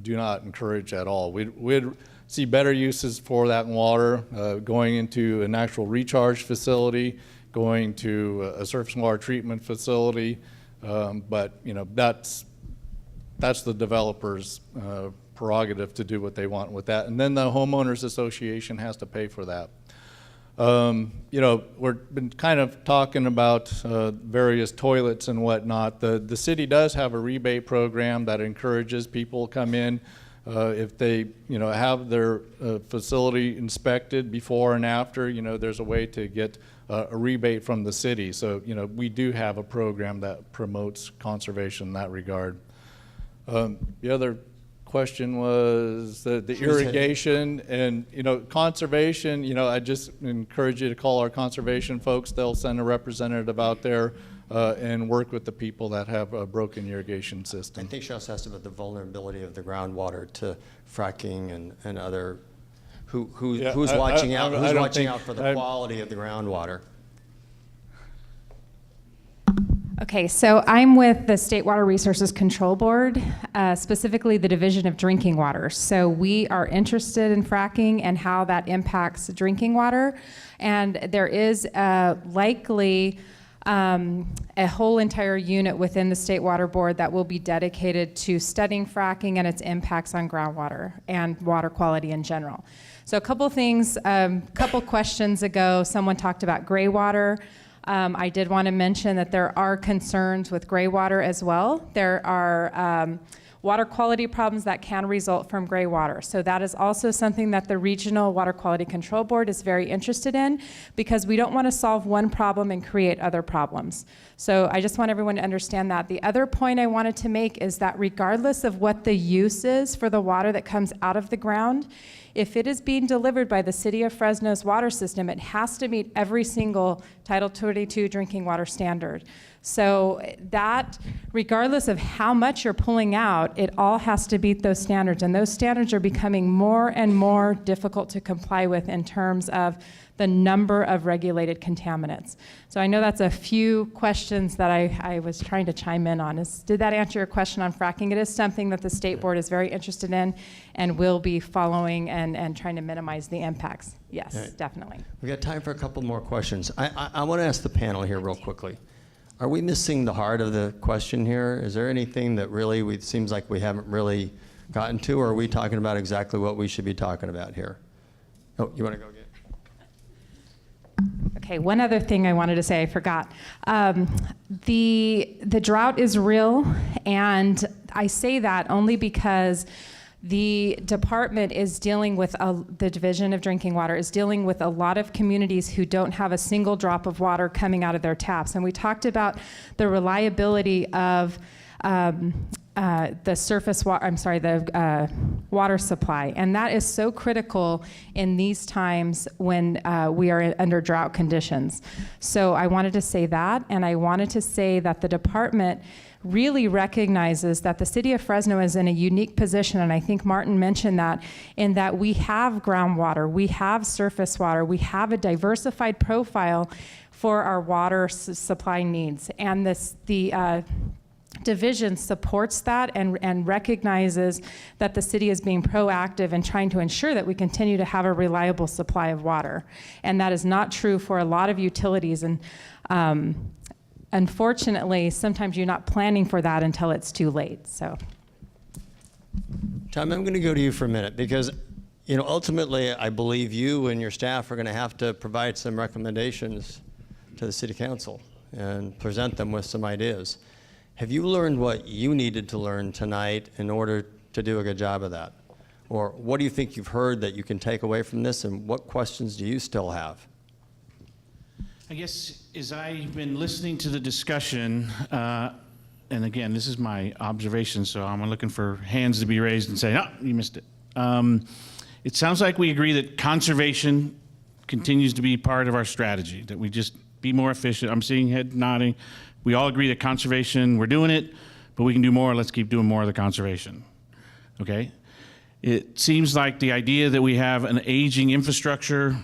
do not encourage at all. We'd see better uses for that in water, going into an actual recharge facility, going to a surface water treatment facility. But you know, that's the developer's prerogative to do what they want with that. And then the homeowners association has to pay for that. You know, we've been kind of talking about various toilets and whatnot. The city does have a rebate program that encourages people to come in if they, you know, have their facility inspected before and after. You know, there's a way to get a rebate from the city. So, you know, we do have a program that promotes conservation in that regard. The other question was the irrigation and, you know, conservation. You know, I just encourage you to call our conservation folks. They'll send a representative out there and work with the people that have a broken irrigation system. I think she also asked about the vulnerability of the groundwater to fracking and other. Who's watching out? Who's watching out for the quality of the groundwater? Okay, so I'm with the State Water Resources Control Board, specifically the Division of Drinking Water. So we are interested in fracking and how that impacts drinking water. And there is likely a whole entire unit within the State Water Board that will be dedicated to studying fracking and its impacts on groundwater and water quality in general. So a couple things, couple questions ago, someone talked about gray water. I did want to mention that there are concerns with gray water as well. There are water quality problems that can result from gray water. So that is also something that the Regional Water Quality Control Board is very interested in, because we don't want to solve one problem and create other problems. So I just want everyone to understand that. The other point I wanted to make is that regardless of what the use is for the water that comes out of the ground, if it is being delivered by the City of Fresno's water system, it has to meet every single Title 22 drinking water standard. So that, regardless of how much you're pulling out, it all has to meet those standards. And those standards are becoming more and more difficult to comply with in terms of the number of regulated contaminants. So I know that's a few questions that I was trying to chime in on. Did that answer your question on fracking? It is something that the State Board is very interested in and will be following and trying to minimize the impacts. Yes, Right. definitely. We've got time for a couple more questions. I want to ask the panel here real quickly. Are we missing the heart of the question here? Is there anything that really it seems like we haven't really gotten to, or are we talking about exactly what we should be talking about here? Oh, you want to go again? Okay, one other thing I wanted to say, I forgot. The drought is real, and I say that only because the department is dealing with, the Division of Drinking Water is dealing with a lot of communities who don't have a single drop of water coming out of their taps. And we talked about the reliability of the surface water, the water supply. And that is so critical in these times when we are under drought conditions. So I wanted to say that, and I wanted to say that the department really recognizes that the city of Fresno is in a unique position, and I think Martin mentioned that, in that we have groundwater, we have surface water, we have a diversified profile for our water supply needs. And the division supports that and recognizes that the city is being proactive in trying to ensure that we continue to have a reliable supply of water. And that is not true for a lot of utilities. And unfortunately, sometimes you're not planning for that until it's too late. So, Tom, I'm going to go to you for a minute because, ultimately, I believe you and your staff are going to have to provide some recommendations to the City Council and present them with some ideas. Have you learned what you needed to learn tonight in order to do a good job of that? Or what do you think you've heard that you can take away from this, and what questions do you still have? I guess as I've been listening to the discussion, and again, this is my observation, so I'm looking for hands to be raised and say, oh, you missed it. It sounds like we agree that conservation continues to be part of our strategy, that we just be more efficient. I'm seeing head nodding. We all agree that conservation, we're doing it, but we can do more. Let's keep doing more of the conservation, okay? It seems like the idea that we have an aging infrastructure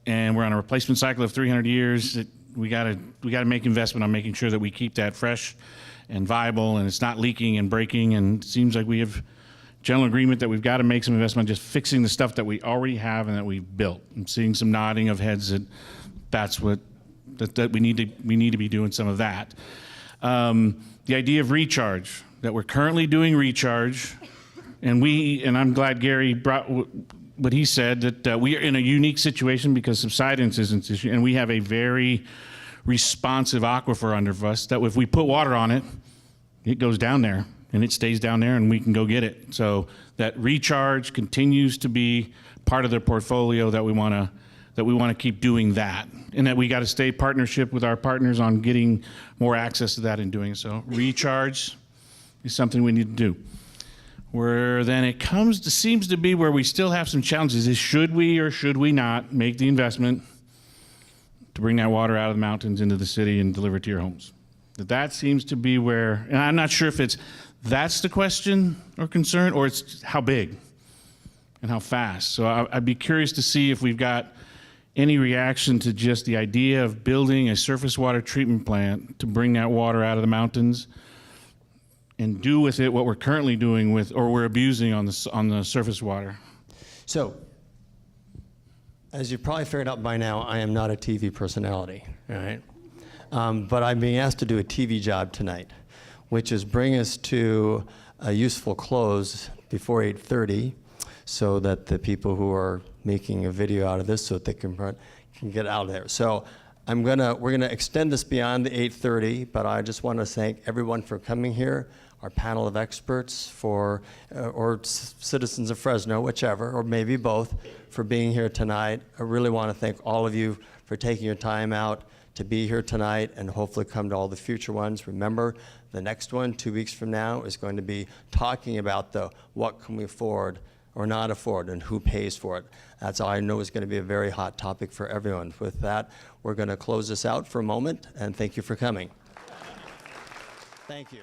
and we're on a replacement cycle of 300 years, that we gotta make investment on making sure that we keep that fresh and viable and it's not leaking and breaking, and it seems like we have general agreement that we've got to make some investment just fixing the stuff that we already have and that we've built. I'm seeing some nodding of heads that we need to be doing some of that. The idea of recharge, that we're currently doing recharge, and I'm glad Gary brought what he said, that we are in a unique situation because subsidence isn't an issue, and we have a very responsive aquifer under us that if we put water on it, it goes down there and it stays down there and we can go get it. So that recharge continues to be part of their portfolio, that we want to keep doing that, and that we got to stay partnership with our partners on getting more access to that and doing so. Recharge is something we need to do. Where then it seems to be where we still have some challenges is, should we or should we not make the investment to bring that water out of the mountains into the city and deliver it to your homes? That seems to be where, and I'm not sure if that's the question or concern, or it's how big and how fast. So I'd be curious to see if we've got any reaction to just the idea of building a surface water treatment plant to bring that water out of the mountains and do with it what we're currently doing with, or we're abusing on the surface water. So, as you've probably figured out by now, I am not a TV personality, all right? But I'm being asked to do a TV job tonight, which is bring us to a useful close before 8:30, so that the people who are making a video out of this, so that they can get out of there. So we're gonna extend this beyond the 8:30, but I just want to thank everyone for coming here, our panel of experts or citizens of Fresno, whichever, or maybe both, for being here tonight. I really want to thank all of you for taking your time out to be here tonight, and hopefully come to all the future ones. Remember, the next one, 2 weeks from now, is going to be talking about what can we afford or not afford, and who pays for it. That's all I know is going to be a very hot topic for everyone. With that, we're going to close this out for a moment, and thank you for coming. Thank you.